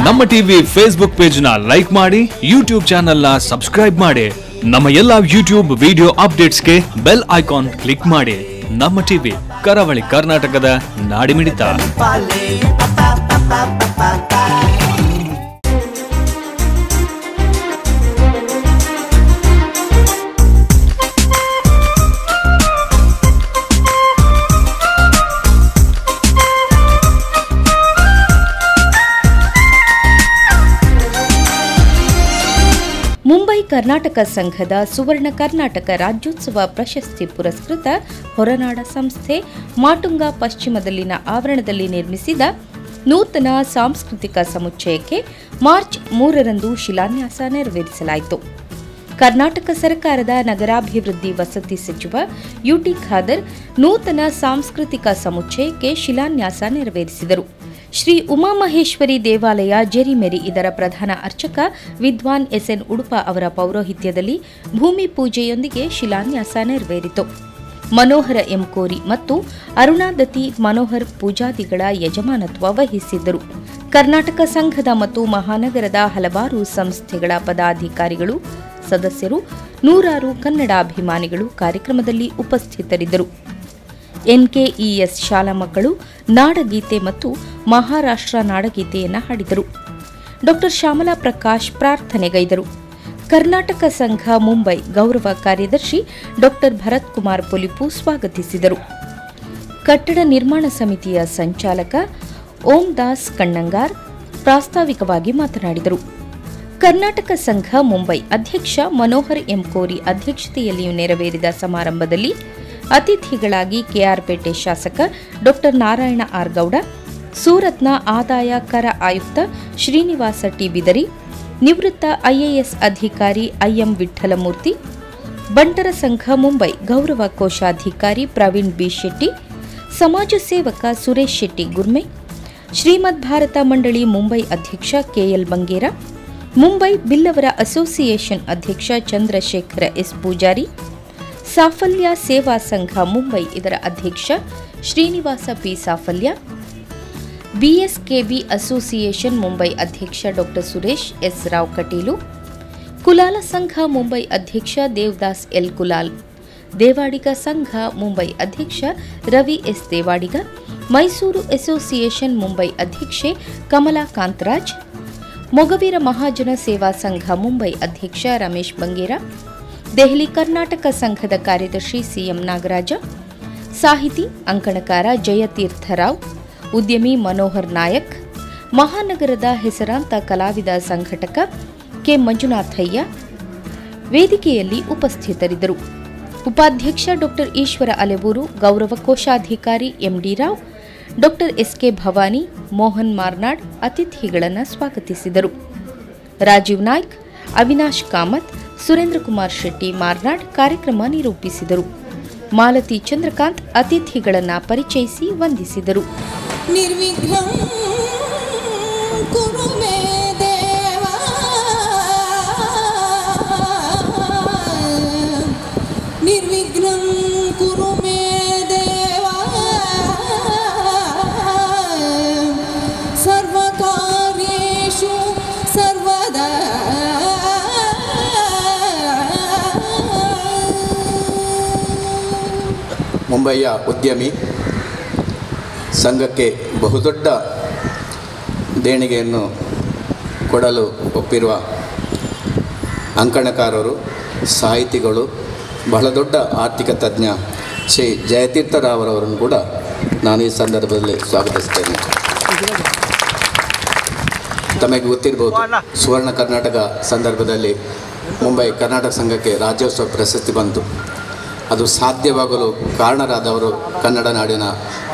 ನಮ್ಮ TV Facebook page ನ like ಮಾಡಿ, ಯೂಟ್ಯೂಬ್ ಚಾನೆಲ್ ನ ಸಬ್ಸ್ಕ್ರೈಬ್ ಮಾಡಿ. ನಮ್ಮ ಎಲ್ಲಾ ಯೂಟ್ಯೂಬ್ ವಿಡಿಯೋ ಅಪ್ಡೇಟ್ಸ್ಗೆ ಬೆಲ್ ಐಕಾನ್ ಕ್ಲಿಕ್ ಮಾಡಿ. ನಮ್ಮ ಟಿವಿ, ಕರಾವಳಿ ಕರ್ನಾಟಕದ ನಾಡಿಮಿಡಿತ. ಮುಂಬೈ ಕರ್ನಾಟಕ ಸಂಘದ ಸುವರ್ಣ ಕರ್ನಾಟಕ ರಾಜ್ಯೋತ್ಸವ ಪ್ರಶಸ್ತಿ ಪುರಸ್ಕೃತ ಹೊರನಾಡ ಸಂಸ್ಥೆ ಮಾಟುಂಗ ಪಶ್ಚಿಮದಲ್ಲಿನ ಆವರಣದಲ್ಲಿ ನಿರ್ಮಿಸಿದ ನೂತನ ಸಾಂಸ್ಕೃತಿಕ ಸಮುಚ್ಚಯಕ್ಕೆ ಮಾರ್ಚ್ 3ರಂದು ಶಿಲಾನ್ಯಾಸ ನೆರವೇರಿಸಲಾಯಿತು. ಕರ್ನಾಟಕ ಸರ್ಕಾರದ ನಗರಾಭಿವೃದ್ಧಿ ವಸತಿ ಸಚಿವ ಯುಟಿ ಖಾದರ್ ನೂತನ ಸಾಂಸ್ಕೃತಿಕ ಸಮುಚ್ಚಯಕ್ಕೆ ಶಿಲಾನ್ಯಾಸ ನೆರವೇರಿಸಿದರು. ಶ್ರೀ ಉಮಾಮಹೇಶ್ವರಿ ದೇವಾಲಯ ಜೆರಿಮೆರಿ ಇದರ ಪ್ರಧಾನ ಅರ್ಚಕ ವಿದ್ವಾನ್ ಎಸ್ಎನ್ ಉಡುಪ ಅವರ ಪೌರೋಹಿತ್ಯದಲ್ಲಿ ಭೂಮಿ ಪೂಜೆಯೊಂದಿಗೆ ಶಿಲಾನ್ಯಾಸ ನೆರವೇರಿತು. ಮನೋಹರ ಎಂ ಕೋರಿ ಮತ್ತು ಅರುಣಾದತಿ ಮನೋಹರ್ ಪೂಜಾದಿಗಳ ಯಜಮಾನತ್ವ ವಹಿಸಿದ್ದರು. ಕರ್ನಾಟಕ ಸಂಘದ ಮತ್ತು ಮಹಾನಗರದ ಹಲವಾರು ಸಂಸ್ಥೆಗಳ ಪದಾಧಿಕಾರಿಗಳು, ಸದಸ್ಯರು, ನೂರಾರು ಕನ್ನಡಾಭಿಮಾನಿಗಳು ಕಾರ್ಯಕ್ರಮದಲ್ಲಿ ಉಪಸ್ಥಿತರಿದ್ದರು. ಎನ್ಕೆಇಎಸ್ ಶಾಲಾ ಮಕ್ಕಳು ನಾಡಗೀತೆ ಮತ್ತು ಮಹಾರಾಷ್ಟ್ರ ನಾಡಗೀತೆಯನ್ನು ಹಾಡಿದರು. ಡಾ ಶ್ಯಾಮಲಾ ಪ್ರಕಾಶ್ ಪ್ರಾರ್ಥನೆಗೈದರು. ಕರ್ನಾಟಕ ಸಂಘ ಮುಂಬೈ ಗೌರವ ಕಾರ್ಯದರ್ಶಿ ಡಾ ಭರತ್ ಕುಮಾರ್ ಪೊಲಿಪು ಸ್ವಾಗತಿಸಿದರು. ಕಟ್ಟಡ ನಿರ್ಮಾಣ ಸಮಿತಿಯ ಸಂಚಾಲಕ ಓಂ ದಾಸ್ ಕಣ್ಣಂಗಾರ್ ಪ್ರಾಸ್ತಾವಿಕವಾಗಿ ಮಾತನಾಡಿದರು. ಕರ್ನಾಟಕ ಸಂಘ ಮುಂಬೈ ಅಧ್ಯಕ್ಷ ಮನೋಹರ್ ಎಂ ಕೋರಿ ಅಧ್ಯಕ್ಷತೆಯಲ್ಲಿ ನೆರವೇರಿದ ಸಮಾರಂಭದಲ್ಲಿ ಅತಿಥಿಗಳಾಗಿ ಕೆಆರ್ಪೇಟೆ ಶಾಸಕ ಡಾ ನಾರಾಯಣ ಆರ್ ಗೌಡ, ಸೂರತ್ನ ಆದಾಯ ಕರ ಆಯುಕ್ತ ಶ್ರೀನಿವಾಸ ಟಿ ಬಿದರಿ, ನಿವೃತ್ತ ಐಎಎಸ್ ಅಧಿಕಾರಿ ಐಎಂ ವಿಠ್ಠಲಮೂರ್ತಿ, ಬಂಟರ ಸಂಘ ಮುಂಬೈ ಗೌರವ ಕೋಶಾಧಿಕಾರಿ ಪ್ರವೀಣ್ ಬಿ ಶೆಟ್ಟಿ, ಸಮಾಜ ಸೇವಕ ಸುರೇಶ್ ಶೆಟ್ಟಿ ಗುರ್ಮೆ, ಶ್ರೀಮದ್ ಭಾರತ ಮಂಡಳಿ ಮುಂಬೈ ಅಧ್ಯಕ್ಷ ಕೆಎಲ್ ಬಂಗೇರ, ಮುಂಬೈ ಬಿಲ್ಲವರ ಅಸೋಸಿಯೇಷನ್ ಅಧ್ಯಕ್ಷ ಚಂದ್ರಶೇಖರ ಎಸ್ ಪೂಜಾರಿ, ಸಾಫಲ್ಯ ಸೇವಾ ಸಂಘ ಮುಂಬೈ ಇದರ ಅಧ್ಯಕ್ಷ ಶ್ರೀನಿವಾಸ ಪಿ ಸಾಫಲ್ಯ, ಬಿಎಸ್ಕೆಬಿ ಅಸೋಸಿಯೇಷನ್ ಮುಂಬೈ ಅಧ್ಯಕ್ಷ ಡಾ ಸುರೇಶ್ ಎಸ್ ರಾವ್ ಕಟೀಲು, ಕುಲಾಲ ಸಂಘ ಮುಂಬೈ ಅಧ್ಯಕ್ಷ ದೇವದಾಸ್ ಎಲ್ ಕುಲಾಲ್, ದೇವಾಡಿಗ ಸಂಘ ಮುಂಬೈ ಅಧ್ಯಕ್ಷ ರವಿ ಎಸ್ ದೇವಾಡಿಗ, ಮೈಸೂರು ಅಸೋಸಿಯೇಷನ್ ಮುಂಬೈ ಅಧ್ಯಕ್ಷೆ ಕಮಲಾ ಕಾಂತರಾಜ್, ಮೊಗವೀರ ಮಹಾಜನ ಸೇವಾ ಸಂಘ ಮುಂಬೈ ಅಧ್ಯಕ್ಷ ರಮೇಶ್ ಬಂಗೇರ, ದೆಹಲಿ ಕರ್ನಾಟಕ ಸಂಘದ ಕಾರ್ಯದರ್ಶಿ ಸಿಎಂ ನಾಗರಾಜ, ಸಾಹಿತಿ ಅಂಕಣಕಾರ ಜಯತೀರ್ಥರಾವ್, ಉದ್ಯಮಿ ಮನೋಹರ್ ನಾಯಕ್, ಮಹಾನಗರದ ಹೆಸರಾಂತ ಕಲಾವಿದ ಸಂಘಟಕ ಕೆ ಮಂಜುನಾಥಯ್ಯ ವೇದಿಕೆಯಲ್ಲಿ ಉಪಸ್ಥಿತರಿದ್ದರು. ಉಪಾಧ್ಯಕ್ಷ ಡಾ ಈಶ್ವರ ಅಲೆವೂರು, ಗೌರವ ಕೋಶಾಧಿಕಾರಿ ಎಂಡಿ ರಾವ್, ಡಾ ಎಸ್ಕೆ ಭವಾನಿ, ಮೋಹನ್ ಮಾರ್ನಾಡ್ ಅತಿಥಿಗಳನ್ನು ಸ್ವಾಗತಿಸಿದರು. ರಾಜೀವ್ ನಾಯ್ಕ್, ಅವಿನಾಶ್ ಕಾಮತ್, ಸುರೇಂದ್ರ ಕುಮಾರ್ ಶೆಟ್ಟಿ ಮಾರ್ನಾಡ್ ಕಾರ್ಯಕ್ರಮ ನಿರೂಪಿಸಿದರು. ಮಾಲತಿ ಚಂದ್ರಕಾಂತ್ ಅತಿಥಿಗಳನ್ನು ಪರಿಚಯಿಸಿ ವಂದಿಸಿದರು. ಮುಂಬಯಿಯ ಉದ್ಯಮಿ ಸಂಘಕ್ಕೆ ಬಹುದೊಡ್ಡ ದೇಣಿಗೆಯನ್ನು ಕೊಡಲು ಒಪ್ಪಿರುವ ಅಂಕಣಕಾರರು, ಸಾಹಿತಿಗಳು, ಬಹಳ ದೊಡ್ಡ ಆರ್ಥಿಕ ತಜ್ಞ ಶ್ರೀ ಜಯತೀರ್ಥರಾವರವರನ್ನು ಕೂಡ ನಾನು ಈ ಸಂದರ್ಭದಲ್ಲಿ ಸ್ವಾಗತಿಸ್ತೇನೆ. ತಮಗೆ ಗೊತ್ತಿರಬಹುದು, ಸುವರ್ಣ ಕರ್ನಾಟಕ ಸಂದರ್ಭದಲ್ಲಿ ಮುಂಬೈ ಕರ್ನಾಟಕ ಸಂಘಕ್ಕೆ ರಾಜ್ಯೋತ್ಸವ ಪ್ರಶಸ್ತಿ ಬಂತು. ಅದು ಸಾಧ್ಯವಾಗಲು ಕಾರಣರಾದವರು ಕನ್ನಡ ನಾಡಿನ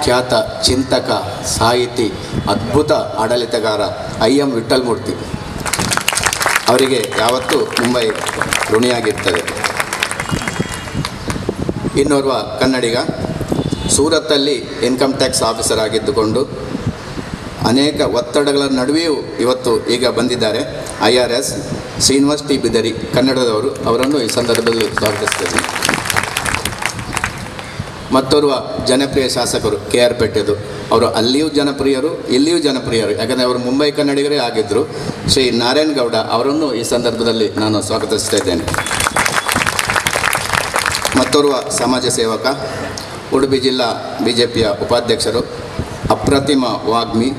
ಖ್ಯಾತ ಚಿಂತಕ, ಸಾಹಿತಿ, ಅದ್ಭುತ ಆಡಳಿತಗಾರ ಐಎಂ ವಿಠ್ಠಲಮೂರ್ತಿ. ಅವರಿಗೆ ಯಾವತ್ತೂ ಮುಂಬೈ ಋಣಿಯಾಗಿರ್ತದೆ. ಇನ್ನೋರ್ವ ಕನ್ನಡಿಗ, ಸೂರತ್ತಲ್ಲಿ ಇನ್ಕಮ್ ಟ್ಯಾಕ್ಸ್ ಆಫೀಸರ್ ಆಗಿದ್ದುಕೊಂಡು ಅನೇಕ ಒತ್ತಡಗಳ ನಡುವೆಯೂ ಇವತ್ತು ಈಗ ಬಂದಿದ್ದಾರೆ. IRS ಶ್ರೀನಿವಾಸ್ ಟಿ ಬಿದರಿ ಕನ್ನಡದವರು, ಅವರನ್ನು ಈ ಸಂದರ್ಭದಲ್ಲಿ ಸ್ವಾಗತಿಸ್ತೇನೆ. ಮತ್ತೋರ್ವ ಜನಪ್ರಿಯ ಶಾಸಕರು KR ಪೇಟೆದು, ಅವರು ಅಲ್ಲಿಯೂ ಜನಪ್ರಿಯರು, ಇಲ್ಲಿಯೂ ಜನಪ್ರಿಯರು, ಯಾಕಂದರೆ ಅವರು ಮುಂಬೈ ಕನ್ನಡಿಗರೇ ಆಗಿದ್ದರು. ಶ್ರೀ ನಾರಾಯಣಗೌಡ ಅವರನ್ನು ಈ ಸಂದರ್ಭದಲ್ಲಿ ನಾನು ಸ್ವಾಗತಿಸ್ತಾ ಇದ್ದೇನೆ. ಮತ್ತೋರ್ವ ಸಮಾಜ ಸೇವಕ, ಉಡುಪಿ ಜಿಲ್ಲಾ BJPಯ ಉಪಾಧ್ಯಕ್ಷರು, ಅಪ್ರತಿಮ ವಾಗ್ಮಿ,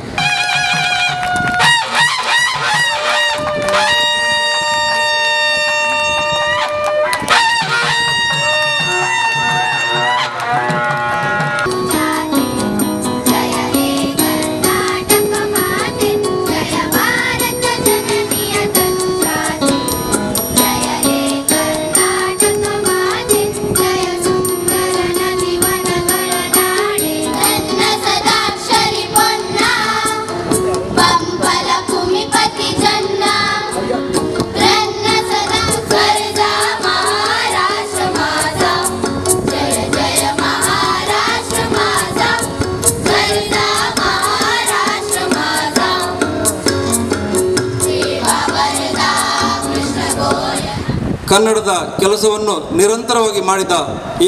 ಕನ್ನಡದ ಕೆಲಸವನ್ನು ನಿರಂತರವಾಗಿ ಮಾಡಿದ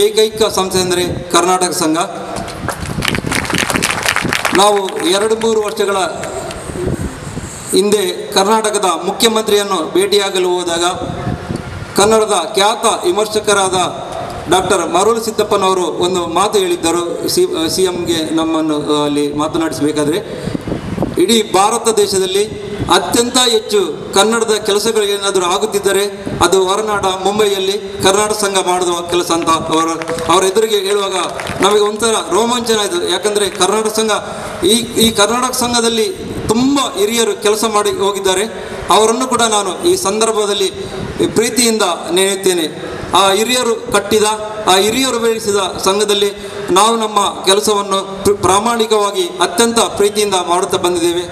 ಏಕೈಕ ಸಂಸ್ಥೆ ಎಂದರೆ ಕರ್ನಾಟಕ ಸಂಘ. ನಾವು 2-3 ವರ್ಷಗಳ ಹಿಂದೆ ಕರ್ನಾಟಕದ ಮುಖ್ಯಮಂತ್ರಿಯನ್ನು ಭೇಟಿಯಾಗಲು ಹೋದಾಗ ಕನ್ನಡದ ಖ್ಯಾತ ವಿಮರ್ಶಕರಾದ ಡಾಕ್ಟರ್ ಮರುಳು ಸಿದ್ದಪ್ಪನವರು ಒಂದು ಮಾತು ಹೇಳಿದ್ದರು. CMಗೆ ನಮ್ಮನ್ನು ಅಲ್ಲಿ ಮಾತನಾಡಿಸಬೇಕಾದ್ರೆ, ಇಡೀ ಭಾರತ ದೇಶದಲ್ಲಿ ಅತ್ಯಂತ ಹೆಚ್ಚು ಕನ್ನಡದ ಕೆಲಸಗಳು ಏನಾದರೂ ಆಗುತ್ತಿದ್ದರೆ ಅದು ಹೊರನಾಡ ಮುಂಬೈಯಲ್ಲಿ ಕರ್ನಾಟಕ ಸಂಘ ಮಾಡುವ ಕೆಲಸ ಅಂತ ಅವರ ಎದುರಿಗೆ ಹೇಳುವಾಗ ನಮಗೆ ಒಂಥರ ರೋಮಾಂಚನ ಆಯಿತು. ಯಾಕಂದರೆ ಕರ್ನಾಟಕ ಸಂಘ ಈ ಕರ್ನಾಟಕ ಸಂಘದಲ್ಲಿ ತುಂಬ ಹಿರಿಯರು ಕೆಲಸ ಮಾಡಿ ಹೋಗಿದ್ದಾರೆ. ಅವರನ್ನು ಕೂಡ ನಾನು ಈ ಸಂದರ್ಭದಲ್ಲಿ ಪ್ರೀತಿಯಿಂದ ನೆನೆಯುತ್ತೇನೆ. ಆ ಹಿರಿಯರು ಕಟ್ಟಿದ, ಆ ಹಿರಿಯರು ಬೆಳೆಸಿದ ಸಂಘದಲ್ಲಿ ನಾವು ನಮ್ಮ ಕೆಲಸವನ್ನು ಪ್ರಾಮಾಣಿಕವಾಗಿ ಅತ್ಯಂತ ಪ್ರೀತಿಯಿಂದ ಮಾಡುತ್ತಾ ಬಂದಿದ್ದೇವೆ.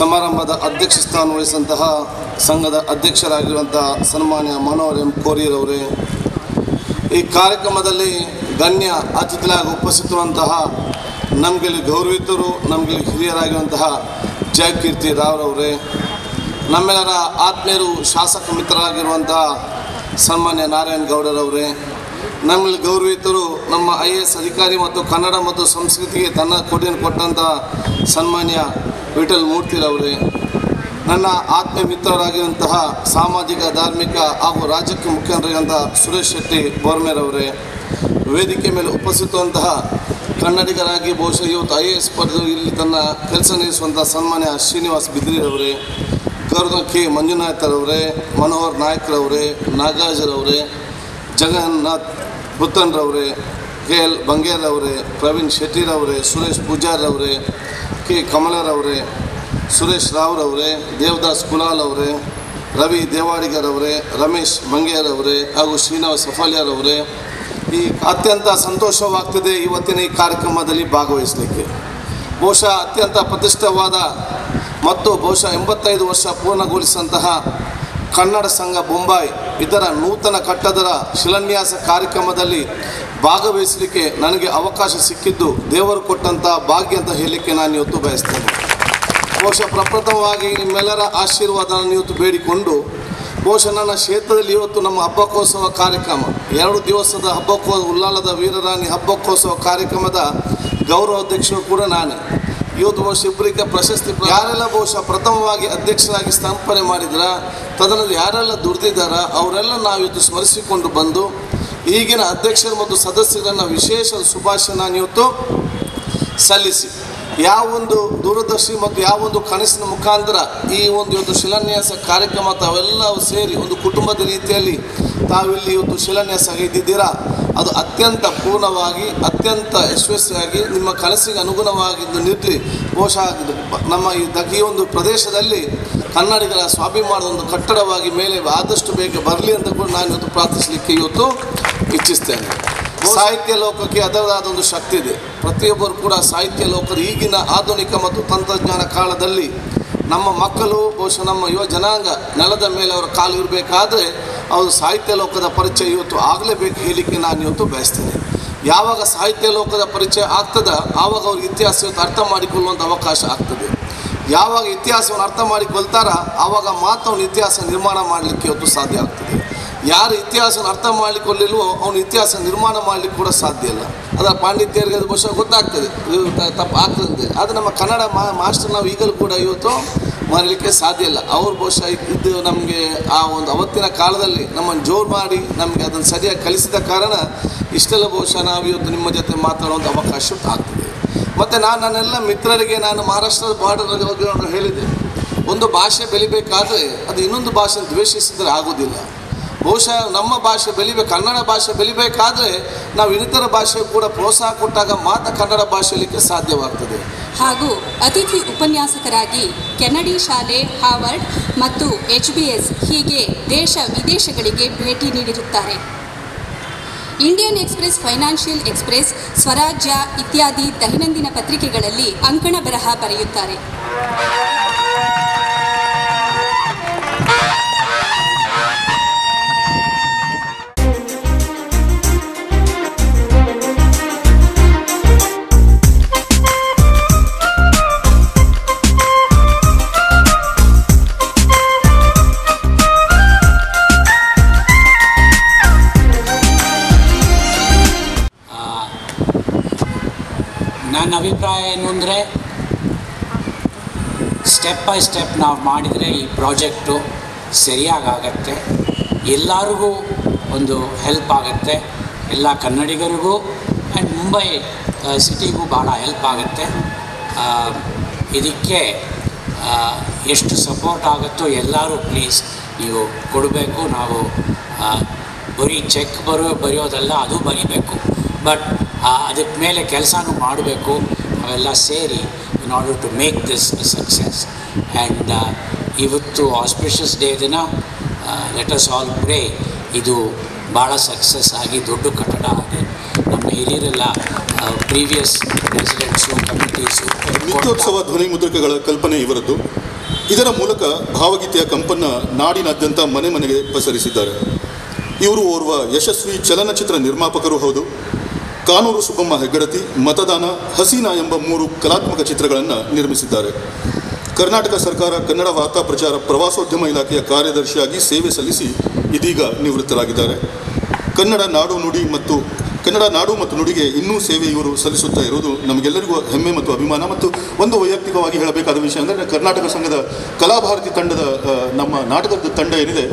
ಸಮಾರಂಭದ ಅಧ್ಯಕ್ಷ ಸ್ಥಾನ ವಹಿಸಿದಂತಹ ಸಂಘದ ಅಧ್ಯಕ್ಷರಾಗಿರುವಂತಹ ಸನ್ಮಾನ್ಯ ಮನೋಹರ್ ಎಂ ಕೋರಿರವರೇ, ಈ ಕಾರ್ಯಕ್ರಮದಲ್ಲಿ ಗಣ್ಯ ಅತಿಥಿಗಳಾಗಿ ಉಪಸ್ಥಿತರುವಂತಹ ನಮಗೆ ಗೌರವಿತರು, ನಮಗೆ ಹಿರಿಯರಾಗಿರುವಂತಹ ಜಯಕೀರ್ತಿ ರಾವ್ರವರೇ, ನಮ್ಮೆಲ್ಲರ ಆತ್ಮೀಯರು ಶಾಸಕ ಮಿತ್ರರಾಗಿರುವಂತಹ ಸನ್ಮಾನ್ಯ ನಾರಾಯಣಗೌಡರವರೇ, ನಮ್ಮಲ್ಲಿ ಗೌರವಿತರು ನಮ್ಮ IAS ಅಧಿಕಾರಿ ಮತ್ತು ಕನ್ನಡ ಮತ್ತು ಸಂಸ್ಕೃತಿಗೆ ತನ್ನ ಕೊಡುಗೆಯನ್ನು ಕೊಟ್ಟಂತಹ ಸನ್ಮಾನ್ಯ ವಿಠಲ್ ಮೂರ್ತಿರವರೇ, ನನ್ನ ಆತ್ಮೀಯ ಮಿತ್ರರಾಗಿರುವಂತಹ ಸಾಮಾಜಿಕ ಧಾರ್ಮಿಕ ಹಾಗೂ ರಾಜಕೀಯ ಮುಖ್ಯರಾಗಿರುವಂತಹ ಸುರೇಶ್ ಶೆಟ್ಟಿ ಬೋರ್ಮೇರವರೇ, ವೇದಿಕೆ ಮೇಲೆ ಉಪಸ್ಥಿತವಂತಹ ಕನ್ನಡಿಗರಾಗಿ ಬಹುಶಃ ಇವತ್ತು IAS ಪಡೆದು ಇಲ್ಲಿ ತನ್ನ ಕೆಲಸ ನಿರ್ವಹಿಸುವಂಥ ಸನ್ಮಾನ್ಯ ಶ್ರೀನಿವಾಸ್ ಬಿದ್ರಿರವರೇ, ಗೌರವ ಕೆ ಮಂಜುನಾಥರವರೇ, ಮನೋಹರ್ ನಾಯ್ಕರವರೇ, ನಾಗರಾಜರವರೇ, ಜಗನ್ನಾಥ್ ಪುತ್ತನ್ರವರೇ, KL ಬಂಗೇರವರೇ, ಪ್ರವೀಣ್ ಶೆಟ್ಟಿರವರೇ, ಸುರೇಶ್ ಪೂಜಾರವರೇ, ಕೆ ಕಮಲರವರೇ, ಸುರೇಶ್ ರಾವ್ರವರೇ, ದೇವದಾಸ್ ಕುಲಾಲ್ ಅವರೇ, ರವಿ ದೇವಾಡಿಗರವರೇ, ರಮೇಶ್ ಬಂಗೇರವರೇ ಹಾಗೂ ಶ್ರೀನಿವಾಸ್ ಸಫಾಲಿಯರವರೇ, ಈ ಅತ್ಯಂತ ಸಂತೋಷವಾಗ್ತದೆ ಇವತ್ತಿನ ಈ ಕಾರ್ಯಕ್ರಮದಲ್ಲಿ ಭಾಗವಹಿಸಲಿಕ್ಕೆ. ಬಹುಶಃ ಅತ್ಯಂತ ಪ್ರತಿಷ್ಠವಾದ ಮತ್ತು ಬಹುಶಃ 85 ವರ್ಷ ಪೂರ್ಣಗೊಳಿಸಿದಂತಹ ಕನ್ನಡ ಸಂಘ ಬೊಂಬಾಯಿ ಇದರ ನೂತನ ಕಟ್ಟಡದ ಶಿಲಾನ್ಯಾಸ ಕಾರ್ಯಕ್ರಮದಲ್ಲಿ ಭಾಗವಹಿಸಲಿಕ್ಕೆ ನನಗೆ ಅವಕಾಶ ಸಿಕ್ಕಿದ್ದು ದೇವರು ಕೊಟ್ಟಂಥ ಭಾಗ್ಯ ಅಂತ ಹೇಳಲಿಕ್ಕೆ ನಾನು ಇವತ್ತು ಬಯಸ್ತೇನೆ. ಬಹುಶಃ ಪ್ರಪ್ರಥಮವಾಗಿ ನಿಮ್ಮೆಲ್ಲರ ಆಶೀರ್ವಾದವನ್ನು ಇವತ್ತು ಬೇಡಿಕೊಂಡು ಬಹುಶಃ ನನ್ನ ಕ್ಷೇತ್ರದಲ್ಲಿ ಇವತ್ತು ನಮ್ಮ ಹಬ್ಬಕ್ಕೋತ್ಸವ ಕಾರ್ಯಕ್ರಮ 2 ದಿವಸದ ಉಲ್ಲಾಲದ ವೀರರಾಣಿ ಹಬ್ಬಕ್ಕೋತ್ಸವ ಕಾರ್ಯಕ್ರಮದ ಗೌರವಾಧ್ಯಕ್ಷರು ಕೂಡ ನಾನೇ. ಇವತ್ತು ಬಹುಶಃ ಇಬ್ಬರಿಗೆ ಪ್ರಶಸ್ತಿ ಯಾರೆಲ್ಲ ಬಹುಶಃ ಪ್ರಥಮವಾಗಿ ಅಧ್ಯಕ್ಷರಾಗಿ ಸ್ಥಾಪನೆ ಮಾಡಿದ್ರ ತದನಂತರ ಯಾರೆಲ್ಲ ದುಡಿದಿದ್ದಾರ ಅವರೆಲ್ಲ ನಾವು ಇವತ್ತು ಸ್ಮರಿಸಿಕೊಂಡು ಬಂದು ಈಗಿನ ಅಧ್ಯಕ್ಷರು ಮತ್ತು ಸದಸ್ಯರನ್ನು ವಿಶೇಷ ಶುಭಾಶಯ ನಾನು ಇವತ್ತು ಸಲ್ಲಿಸಿ ಯಾವೊಂದು ದೂರದರ್ಶಿ ಮತ್ತು ಯಾವೊಂದು ಕನಸಿನ ಮುಖಾಂತರ ಈ ಒಂದು ಇವತ್ತು ಶಿಲಾನ್ಯಾಸ ಕಾರ್ಯಕ್ರಮ ತಾವೆಲ್ಲವೂ ಸೇರಿ ಒಂದು ಕುಟುಂಬದ ರೀತಿಯಲ್ಲಿ ತಾವಿಲ್ಲಿ ಇವತ್ತು ಶಿಲಾನ್ಯಾಸ ಇದ್ದಿದ್ದೀರಾ, ಅದು ಅತ್ಯಂತ ಪೂರ್ಣವಾಗಿ ಅತ್ಯಂತ ಯಶಸ್ವಿಯಾಗಿ ನಿಮ್ಮ ಕನಸಿಗೆ ಅನುಗುಣವಾಗಿದ್ದು ನಿಲ್ಲಿ ಬಹುಶಃ ನಮ್ಮ ಈ ಒಂದು ಪ್ರದೇಶದಲ್ಲಿ ಕನ್ನಡಿಗರ ಸ್ವಾಭಿಮಾನದ ಒಂದು ಕಟ್ಟಡವಾಗಿ ಮೇಲೆ ಆದಷ್ಟು ಬೇಗ ಬರಲಿ ಅಂತ ಕೂಡ ನಾನು ಇವತ್ತು ಪ್ರಾರ್ಥಿಸಲಿಕ್ಕೆ ಇವತ್ತು ಇಚ್ಛಿಸ್ತೇನೆ. ಸಾಹಿತ್ಯ ಲೋಕಕ್ಕೆ ಅದರದಾದ ಒಂದು ಶಕ್ತಿ ಇದೆ. ಪ್ರತಿಯೊಬ್ಬರು ಕೂಡ ಸಾಹಿತ್ಯ ಲೋಕದ ಈಗಿನ ಆಧುನಿಕ ಮತ್ತು ತಂತ್ರಜ್ಞಾನ ಕಾಲದಲ್ಲಿ ನಮ್ಮ ಮಕ್ಕಳು ಬಹುಶಃ ನಮ್ಮ ಯುವ ಜನಾಂಗ ನೆಲದ ಮೇಲೆ ಅವರ ಕಾಲು ಇರಬೇಕಾದ್ರೆ ಅವರು ಸಾಹಿತ್ಯ ಲೋಕದ ಪರಿಚಯ ಇವತ್ತು ಆಗಲೇಬೇಕು ಹೇಳಲಿಕ್ಕೆ ನಾನು ಇವತ್ತು ಬಯಸ್ತೇನೆ. ಯಾವಾಗ ಸಾಹಿತ್ಯ ಲೋಕದ ಪರಿಚಯ ಆಗ್ತದೆ ಆವಾಗ ಅವ್ರಿಗೆ ಇತಿಹಾಸ ಇವತ್ತು ಅರ್ಥ ಮಾಡಿಕೊಳ್ಳುವಂಥ ಅವಕಾಶ ಆಗ್ತದೆ. ಯಾವಾಗ ಇತಿಹಾಸವನ್ನು ಅರ್ಥ ಮಾಡಿಕೊಳ್ತಾರ ಆವಾಗ ಮಾತ್ರ ಅವನ ಇತಿಹಾಸ ನಿರ್ಮಾಣ ಮಾಡಲಿಕ್ಕೆ ಇವತ್ತು ಸಾಧ್ಯ ಆಗ್ತದೆ. ಯಾರು ಇತಿಹಾಸನ ಅರ್ಥ ಮಾಡಲಿಕ್ಕೊಳ್ಳಿಲ್ವೋ ಅವನು ಇತಿಹಾಸ ನಿರ್ಮಾಣ ಮಾಡಲಿಕ್ಕೆ ಕೂಡ ಸಾಧ್ಯ ಇಲ್ಲ. ಅದರ ಪಾಂಡಿತ್ಯರಿಗೆ ಅದು ಬಹುಶಃ ಗೊತ್ತಾಗ್ತದೆ, ತಪ್ಪು ಆಗ್ತದೆ. ಆದರೆ ನಮ್ಮ ಕನ್ನಡ ಮಾಸ್ಟರ್ ನಾವು ಈಗಲೂ ಕೂಡ ಇವತ್ತು ಮಾಡಲಿಕ್ಕೆ ಸಾಧ್ಯ ಇಲ್ಲ. ಅವ್ರು ಬಹುಶಃ ಇದ್ದು ನಮಗೆ ಆ ಒಂದು ಅವತ್ತಿನ ಕಾಲದಲ್ಲಿ ನಮ್ಮನ್ನು ಜೋರು ಮಾಡಿ ನಮಗೆ ಅದನ್ನು ಸರಿಯಾಗಿ ಕಲಿಸಿದ ಕಾರಣ ಇಷ್ಟೆಲ್ಲ ಬಹುಶಃ ನಾವು ಇವತ್ತು ನಿಮ್ಮ ಜೊತೆ ಮಾತಾಡುವಂಥ ಅವಕಾಶ ಆಗ್ತದೆ. ಮತ್ತು ನನ್ನೆಲ್ಲ ಮಿತ್ರರಿಗೆ ನಾನು ಮಹಾರಾಷ್ಟ್ರದ ಬಾರ್ಡರ್ ಬಗ್ಗೆ ಹೇಳಿದ್ದೆ, ಒಂದು ಭಾಷೆ ಬೆಳಿಬೇಕಾದ್ರೆ ಅದು ಇನ್ನೊಂದು ಭಾಷೆ ದ್ವೇಷಿಸಿದರೆ ಆಗೋದಿಲ್ಲ. ಬಹುಶಃ ನಮ್ಮ ಭಾಷೆ ಕನ್ನಡ ಭಾಷೆ ಬೆಳಿಬೇಕಾದ್ರೆ ನಾವು ಇನ್ನಿತರ ಭಾಷೆ ಕೂಡ ಪ್ರೋತ್ಸಾಹ ಕೊಟ್ಟಾಗ ಮಾತ್ರ ಕನ್ನಡ ಭಾಷೆಯಲ್ಲಿಕ್ಕೆ ಸಾಧ್ಯವಾಗ್ತದೆ. ಹಾಗೂ ಅತಿಥಿ ಉಪನ್ಯಾಸಕರಾಗಿ ಕೆನಡಿ ಶಾಲೆ, ಹಾರ್ವರ್ಡ್ ಮತ್ತು HBS ಹೀಗೆ ದೇಶ ವಿದೇಶಗಳಿಗೆ ಭೇಟಿ ನೀಡಿರುತ್ತಾರೆ. ಇಂಡಿಯನ್ ಎಕ್ಸ್‌ಪ್ರೆಸ್, ಫೈನಾನ್ಷಿಯಲ್ ಎಕ್ಸ್‌ಪ್ರೆಸ್, ಸ್ವರಾಜ್ಯ ಇತ್ಯಾದಿ ದೈನಂದಿನ ಪತ್ರಿಕೆಗಳಲ್ಲಿ ಅಂಕಣ ಬರಹ ಬರೆಯುತ್ತಾರೆ. ನನ್ನ ಅಭಿಪ್ರಾಯ ಏನು ಅಂದರೆ, ಸ್ಟೆಪ್ ಬೈ ಸ್ಟೆಪ್ ನಾವು ಮಾಡಿದರೆ ಈ ಪ್ರಾಜೆಕ್ಟು ಸರಿಯಾಗತ್ತೆ, ಎಲ್ಲರಿಗೂ ಒಂದು ಹೆಲ್ಪ್ ಆಗುತ್ತೆ, ಎಲ್ಲ ಕನ್ನಡಿಗರಿಗೂ ಆ್ಯಂಡ್ ಮುಂಬೈ ಸಿಟಿಗೂ ಭಾಳ ಹೆಲ್ಪ್ ಆಗುತ್ತೆ. ಇದಕ್ಕೆ ಎಷ್ಟು ಸಪೋರ್ಟ್ ಆಗುತ್ತೋ ಎಲ್ಲರೂ ಪ್ಲೀಸ್ ನೀವು ಕೊಡಬೇಕು. ನಾವು ಬರೀ ಚೆಕ್ ಬರೆಯೋದಲ್ಲ, ಅದು ಬರೀಬೇಕು, ಬಟ್ ಅದಕ್ಕೆ ಮೇಲೆ ಕೆಲಸನೂ ಮಾಡಬೇಕು. ಅವೆಲ್ಲ ಸೇರಿ in order to make this success. And ಇವತ್ತು ಆಸ್ಪಿಷಿಯಸ್ ಡೇ ದಿನ ಲೆಟ್ ಅಸ್ ಆಲ್ ಪ್ರೇ ಇದು ಭಾಳ ಸಕ್ಸಸ್ ಆಗಿ ದೊಡ್ಡ ಕಟ್ಟಡ ಆಗಿ ನಮ್ಮ ಹಿರಿಯರೆಲ್ಲ ಪ್ರೀವಿಯಸ್ ಪ್ರೆಸಿಡೆಂಟ್ಸು, ಕಮಿಟೀಸು. ನಿತ್ಯೋತ್ಸವ ಧ್ವನಿ ಮುದ್ರಿಕೆಗಳ ಕಲ್ಪನೆ ಇವರದ್ದು. ಇದರ ಮೂಲಕ ಭಾವಗೀತೆಯ ಕಂಪನ್ನು ನಾಡಿನಾದ್ಯಂತ ಮನೆ ಮನೆಗೆ ಪಸರಿಸಿದ್ದಾರೆ. ಇವರು ಓರ್ವ ಯಶಸ್ವಿ ಚಲನಚಿತ್ರ ನಿರ್ಮಾಪಕರು ಹೌದು. ಕಾನೂರು ಸುಬ್ಬಮ್ಮ ಹೆಗ್ಗಡತಿ, ಮತದಾನ, ಹಸೀನಾ ಎಂಬ 3 ಕಲಾತ್ಮಕ ಚಿತ್ರಗಳನ್ನು ನಿರ್ಮಿಸಿದ್ದಾರೆ. ಕರ್ನಾಟಕ ಸರ್ಕಾರ ಕನ್ನಡ ವಾರ್ತಾ ಪ್ರಚಾರ ಪ್ರವಾಸೋದ್ಯಮ ಇಲಾಖೆಯ ಕಾರ್ಯದರ್ಶಿಯಾಗಿ ಸೇವೆ ಸಲ್ಲಿಸಿ ಇದೀಗ ನಿವೃತ್ತರಾಗಿದ್ದಾರೆ. ಕನ್ನಡ ನಾಡು ನುಡಿ ಮತ್ತು ಕನ್ನಡ ನಾಡು ಮತ್ತು ನುಡಿಗೆ ಇನ್ನೂ ಸೇವೆ ಇವರು ಸಲ್ಲಿಸುತ್ತಾ ಇರುವುದು ನಮಗೆಲ್ಲರಿಗೂ ಹೆಮ್ಮೆ ಮತ್ತು ಅಭಿಮಾನ. ಮತ್ತು ಒಂದು ವೈಯಕ್ತಿಕವಾಗಿ ಹೇಳಬೇಕಾದ ವಿಷಯ ಅಂದರೆ ಕರ್ನಾಟಕ ಸಂಘದ ಕಲಾಭಾರತಿ ತಂಡದ ನಮ್ಮ ನಾಟಕದ ತಂಡ ಏನಿದೆ,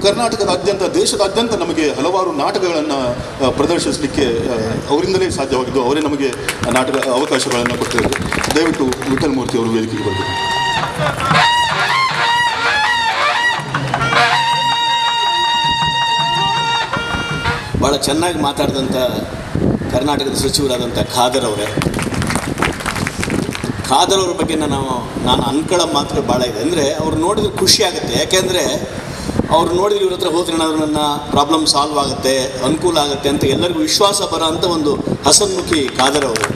ಕರ್ನಾಟಕದಾದ್ಯಂತ ದೇಶದಾದ್ಯಂತ ನಮಗೆ ಹಲವಾರು ನಾಟಕಗಳನ್ನು ಪ್ರದರ್ಶಿಸಲಿಕ್ಕೆ ಅವರಿಂದಲೇ ಸಾಧ್ಯವಾಗಿದ್ದು, ಅವರೇ ನಮಗೆ ನಾಟಕ ಅವಕಾಶಗಳನ್ನು ಕೊಟ್ಟಿದ್ದಾರೆ. ದಯವಿಟ್ಟು ವಿಠಲ್ ಮೂರ್ತಿ ಅವರು ವೇದಿಕೆಗೆ ಬರಬೇಕು. ಭಾಳ ಚೆನ್ನಾಗಿ ಮಾತಾಡಿದಂಥ ಕರ್ನಾಟಕದ ಸಚಿವರಾದಂಥ ಖಾದರ್ ಅವರೇ, ಖಾದರ್ ಅವ್ರ ಬಗ್ಗೆ ನಾನು ಅನ್ಕೊಳ್ಳೋ ಮಾತುಗಳು ಭಾಳ ಇದೆ. ಅಂದರೆ ಅವ್ರು ನೋಡಿದ್ರೆ ಖುಷಿ ಆಗುತ್ತೆ. ಯಾಕೆಂದರೆ ಅವ್ರು ನೋಡಿದ್ರೆ ಇವ್ರ ಹತ್ರ ಹೋದ್ರೆ ನನ್ನ ಪ್ರಾಬ್ಲಮ್ ಸಾಲ್ವ್ ಆಗುತ್ತೆ, ಅನುಕೂಲ ಆಗುತ್ತೆ ಅಂತ ಎಲ್ಲರಿಗೂ ವಿಶ್ವಾಸ ಬರೋ ಅಂಥ ಒಂದು ಹಸನ್ಮುಖಿ ಖಾದರ್ ಅವರು.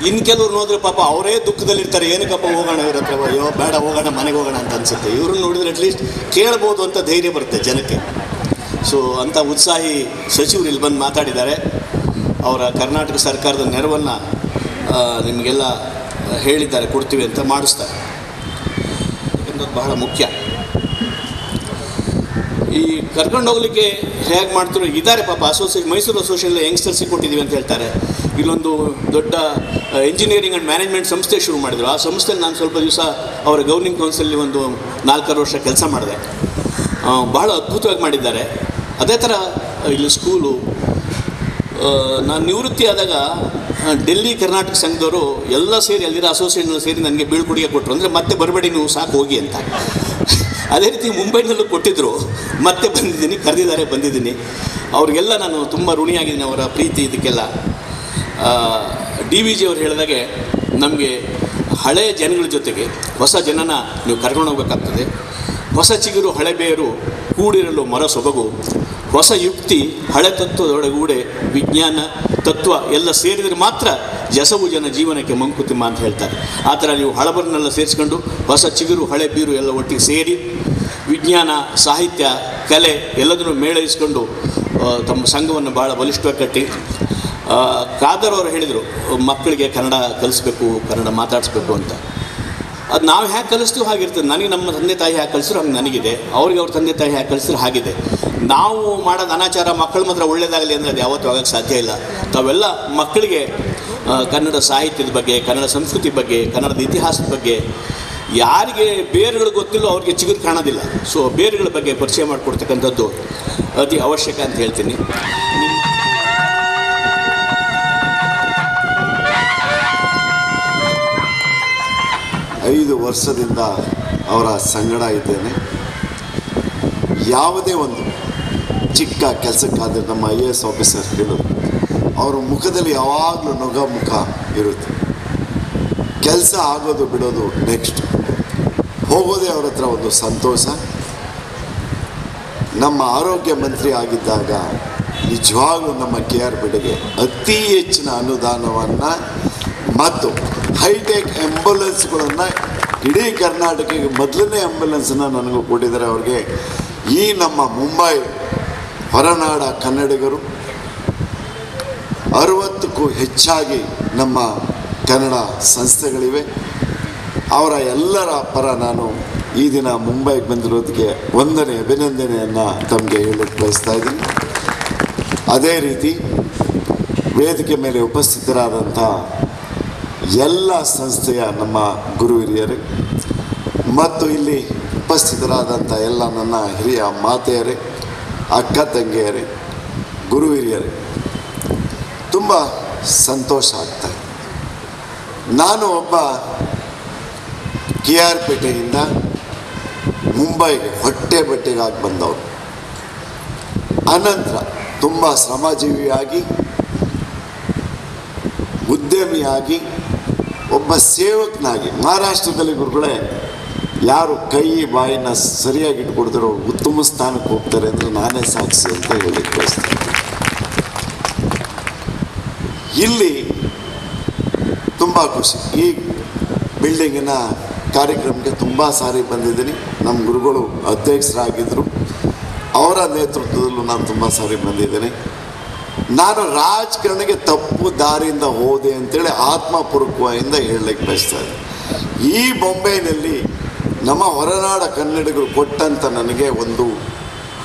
ಇನ್ನು ಕೆಲವ್ರು ನೋಡಿದ್ರೆ ಪಾಪ ಅವರೇ ದುಃಖದಲ್ಲಿರ್ತಾರೆ, ಏನಕ್ಕಪ್ಪ ಹೋಗೋಣ ಇವ್ರ ಹತ್ರ, ಅಯ್ಯೋ ಬೇಡ ಹೋಗೋಣ ಮನೆಗೆ ಹೋಗೋಣ ಅಂತ ಅನಿಸುತ್ತೆ. ಇವ್ರನ್ನ ನೋಡಿದ್ರೆ ಅಟ್ಲೀಸ್ಟ್ ಕೇಳ್ಬೋದು ಅಂತ ಧೈರ್ಯ ಬರುತ್ತೆ ಜನಕ್ಕೆ. ಸೊ ಅಂಥ ಉತ್ಸಾಹಿ ಸಚಿವರು ಇಲ್ಲಿ ಬಂದು ಮಾತಾಡಿದ್ದಾರೆ. ಅವರ ಕರ್ನಾಟಕ ಸರ್ಕಾರದ ನೆರವನ್ನು ನಿಮಗೆಲ್ಲ ಹೇಳಿದ್ದಾರೆ, ಕೊಡ್ತೀವಿ ಅಂತ ಮಾಡಿಸ್ತಾರೆ. ಯಾಕಂದ್ರೆ ಬಹಳ ಮುಖ್ಯ. ಈ ಕರ್ಕೊಂಡು ಹೋಗ್ಲಿಕ್ಕೆ ಹೇಗೆ ಮಾಡ್ತಿರೋ ಇದ್ದಾರೆ ಪಾಪ. ಮೈಸೂರು ಅಸೋಸಿಯೇಷನ್ ಯಂಗ್ಸ್ಟರ್ಸಿಗೆ ಕೊಟ್ಟಿದ್ದೀವಿ ಅಂತ ಹೇಳ್ತಾರೆ. ಇಲ್ಲೊಂದು ದೊಡ್ಡ ಇಂಜಿನಿಯರಿಂಗ್ ಆ್ಯಂಡ್ ಮ್ಯಾನೇಜ್ಮೆಂಟ್ ಸಂಸ್ಥೆ ಶುರು ಮಾಡಿದರು. ಆ ಸಂಸ್ಥೆಯಲ್ಲಿ ನಾನು ಸ್ವಲ್ಪ ದಿವಸ ಅವರ ಗವರ್ನಿಂಗ್ ಕೌನ್ಸಿಲಲ್ಲಿ ಒಂದು 4 ವರ್ಷ ಕೆಲಸ ಮಾಡಿದೆ. ಭಾಳ ಅದ್ಭುತವಾಗಿ ಮಾಡಿದ್ದಾರೆ. ಅದೇ ಥರ ಇಲ್ಲಿ ಸ್ಕೂಲು. ನಾನು ನಿವೃತ್ತಿ ಆದಾಗ ಡೆಲ್ಲಿ ಕರ್ನಾಟಕ ಸಂಘದವರು ಎಲ್ಲ ಸೇರಿ ಅಲ್ಲಿರೋ ಅಸೋಸಿಯೇಷನ್ ಸೇರಿ ನನಗೆ ಬೀಳ್ಕೊಡುಗೆ ಕೊಟ್ಟರು. ಅಂದರೆ ಮತ್ತೆ ಬರಬೇಡಿ ನೀವು, ಸಾಕು ಹೋಗಿ ಅಂತ. ಅದೇ ರೀತಿ ಮುಂಬೈನಲ್ಲೂ ಕೊಟ್ಟಿದ್ದರು, ಮತ್ತೆ ಬಂದಿದ್ದೀನಿ, ಕರೆದಿದ್ದಾರೆ, ಬಂದಿದ್ದೀನಿ. ಅವ್ರಿಗೆಲ್ಲ ನಾನು ತುಂಬ ಋಣಿಯಾಗಿದ್ದೀನಿ, ಅವರ ಪ್ರೀತಿ ಇದಕ್ಕೆಲ್ಲ. DVG ಅವರು ಹೇಳಿದಾಗೆ ನಮಗೆ ಹಳೆಯ ಜನಗಳ ಜೊತೆಗೆ ಹೊಸ ಜನನ ನೀವು ಕರ್ಕೊಂಡು ಹೋಗ್ಬೇಕಾಗ್ತದೆ. ಹೊಸ ಚಿಗುರು ಹಳೆ ಬೇರು ಕೂಡಿರಲು ಮರ ಸೊಬಗು, ಹೊಸ ಯುಕ್ತಿ ಹಳೆ ತತ್ವದೊಳಗೂಡೆ ವಿಜ್ಞಾನ ತತ್ವ ಎಲ್ಲ ಸೇರಿದರೆ ಮಾತ್ರ ಜಸವು ಜನ ಜೀವನಕ್ಕೆ ಮಂಕುತಿಮ್ಮ ಅಂತ ಹೇಳ್ತಾರೆ. ಆ ಥರ ನೀವು ಹಳಬರನ್ನೆಲ್ಲ ಸೇರಿಸ್ಕೊಂಡು ಹೊಸ ಚಿಗುರು ಹಳೆ ಬೀರು ಎಲ್ಲ ಒಟ್ಟಿಗೆ ಸೇರಿ ವಿಜ್ಞಾನ ಸಾಹಿತ್ಯ ಕಲೆ ಎಲ್ಲದನ್ನು ಮೇಳೈಸ್ಕೊಂಡು ತಮ್ಮ ಸಂಘವನ್ನು ಭಾಳ ಬಲಿಷ್ಠವಾಗಿ ಕಟ್ಟಿ. ಖಾದರ್ ಅವರು ಹೇಳಿದರು ಮಕ್ಕಳಿಗೆ ಕನ್ನಡ ಕಲಿಸ್ಬೇಕು, ಕನ್ನಡ ಮಾತಾಡಿಸ್ಬೇಕು ಅಂತ. ಅದು ನಾವು ಹ್ಯಾಗೆ ಕಲಿಸ್ತೀವಿ ಹಾಗಿರ್ತದೆ. ನನಗೆ ನಮ್ಮ ತಂದೆ ತಾಯಿ ಹ್ಯಾಗೆ ಕಲಿಸಿದ್ರು ಹಂಗೆ ನನಗಿದೆ, ಅವ್ರಿಗೆ ಅವ್ರ ತಂದೆ ತಾಯಿ ಹ್ಯಾಗೆ ಕಲಿಸಿದ್ರು ಹಾಗಿದೆ. ನಾವು ಮಾಡೋದು ಅನಾಚಾರ ಮಕ್ಕಳ ಮಾತ್ರ ಒಳ್ಳೇದಾಗಲಿ ಅಂದರೆ ಅದು ಯಾವತ್ತೂ ಆಗೋಕ್ಕೆ ಸಾಧ್ಯ ಇಲ್ಲ. ತಾವೆಲ್ಲ ಮಕ್ಕಳಿಗೆ ಕನ್ನಡ ಸಾಹಿತ್ಯದ ಬಗ್ಗೆ, ಕನ್ನಡ ಸಂಸ್ಕೃತಿ ಬಗ್ಗೆ, ಕನ್ನಡದ ಇತಿಹಾಸದ ಬಗ್ಗೆ ಯಾರಿಗೆ ಬೇರುಗಳು ಗೊತ್ತಿಲ್ಲೋ ಅವ್ರಿಗೆ ಚಿಗುರು ಕಾಣೋದಿಲ್ಲ. ಸೊ ಬೇರುಗಳ ಬಗ್ಗೆ ಪರಿಚಯ ಮಾಡಿಕೊಡ್ತಕ್ಕಂಥದ್ದು ಅತಿ ಅವಶ್ಯಕ ಅಂತ ಹೇಳ್ತೀನಿ. 5 ವರ್ಷದಿಂದ ಅವರ ಸಂಗಡ ಇದ್ದೇನೆ. ಯಾವುದೇ ಒಂದು ಚಿಕ್ಕ ಕೆಲಸಕ್ಕಾದರೆ ನಮ್ಮ IAS ಆಫೀಸರ್ಗಳು ಅವರ ಮುಖದಲ್ಲಿ ಯಾವಾಗಲೂ ನಗುಮುಖ ಇರುತ್ತೆ. ಕೆಲಸ ಆಗೋದು ಬಿಡೋದು ನೆಕ್ಸ್ಟ್, ಹೋಗೋದೇ ಅವ್ರ ಹತ್ರ ಒಂದು ಸಂತೋಷ. ನಮ್ಮ ಆರೋಗ್ಯ ಮಂತ್ರಿ ಆಗಿದ್ದಾಗ ನಿಜವಾಗ್ಲೂ ನಮ್ಮ KR ಬಿಡೆಗೆ ಅತಿ ಹೆಚ್ಚಿನ ಅನುದಾನವನ್ನು ಮತ್ತು ಹೈಟೆಕ್ ಆ್ಯಂಬುಲೆನ್ಸ್ಗಳನ್ನು ಇಡೀ ಕರ್ನಾಟಕಕ್ಕೆ ಮೊದಲನೇ ಆ್ಯಂಬುಲೆನ್ಸನ್ನು ನನಗೂ ಕೊಟ್ಟಿದ್ದಾರೆ. ಅವ್ರಿಗೆ ಈ ನಮ್ಮ ಮುಂಬೈ ಹೊರನಾಡ ಕನ್ನಡಿಗರು 60ಕ್ಕೂ ಹೆಚ್ಚಾಗಿ ನಮ್ಮ ಕನ್ನಡ ಸಂಸ್ಥೆಗಳಿವೆ. ಅವರ ಎಲ್ಲರ ಪರ ನಾನು ಈ ದಿನ ಮುಂಬೈಗೆ ಬಂದಿರೋದಕ್ಕೆ ಅಭಿನಂದನೆಯನ್ನು ತಮಗೆ ಹೇಳಕ್ಕೆ ಬಯಸ್ತಾ ಇದ್ದೀನಿ. ಅದೇ ರೀತಿ ವೇದಿಕೆ ಮೇಲೆ ಉಪಸ್ಥಿತರಾದಂಥ ಎಲ್ಲ ಸಂಸ್ಥೆಯ ನಮ್ಮ ಗುರು ಹಿರಿಯರೇ ಮತ್ತು ಇಲ್ಲಿ ಉಪಸ್ಥಿತರಾದಂಥ ಎಲ್ಲ ನನ್ನ ಹಿರಿಯ ಮಾತೆಯರೇ, ಅಕ್ಕ ತಂಗಿಯರೇ, ಗುರು ಹಿರಿಯರೇ, ತುಂಬ ಸಂತೋಷ ಆಗ್ತಾಯಿದೆ. ನಾನು ಒಬ್ಬ KR ಪೇಟೆಯಿಂದ ಮುಂಬೈಗೆ ಹೊಟ್ಟೆ ಬಟ್ಟೆಗಾಗಿ ಬಂದವರು. ಅನಂತರ ತುಂಬ ಶ್ರಮಜೀವಿಯಾಗಿ, ಉದ್ಯಮಿಯಾಗಿ, ಒಬ್ಬ ಸೇವಕನಾಗಿ ಮಹಾರಾಷ್ಟ್ರದಲ್ಲಿ ಗುರುಗಳೇ ಯಾರು ಕೈ ಬಾಯಿನ ಸರಿಯಾಗಿ ಇಟ್ಕೊಡ್ತಾರೋ ಉತ್ತಮ ಸ್ಥಾನಕ್ಕೆ ಹೋಗ್ತಾರೆ ಅಂದರೆ ನಾನೇ ಸಾಕ್ಷಿ ಅಂತ ಹೇಳಲಿಕ್ಕೆ ಬಯಸ್ತೇನೆ. ಇಲ್ಲಿ ತುಂಬ ಖುಷಿ. ಈ ಬಿಲ್ಡಿಂಗಿನ ಕಾರ್ಯಕ್ರಮಕ್ಕೆ ತುಂಬ ಸಾರಿ ಬಂದಿದ್ದೀನಿ. ನಮ್ಮ ಗುರುಗಳು ಅಧ್ಯಕ್ಷರಾಗಿದ್ದರು, ಅವರ ನೇತೃತ್ವದಲ್ಲೂ ನಾನು ತುಂಬ ಸಾರಿ ಬಂದಿದ್ದೇನೆ. ನಾನು ರಾಜಕಾರಣಕ್ಕೆ ತಪ್ಪು ದಾರಿಯಿಂದ ಹೋದೆ ಅಂತೇಳಿ ಆತ್ಮಪೂರ್ವಕದಿಂದ ಹೇಳಲಿಕ್ಕೆ ಬಯಸ್ತಾ ಇದ್ದೆ. ಈ ಬೊಂಬೈನಲ್ಲಿ ನಮ್ಮ ಹೊರನಾಡ ಕನ್ನಡಿಗರು ಕೊಟ್ಟಂಥ ನನಗೆ ಒಂದು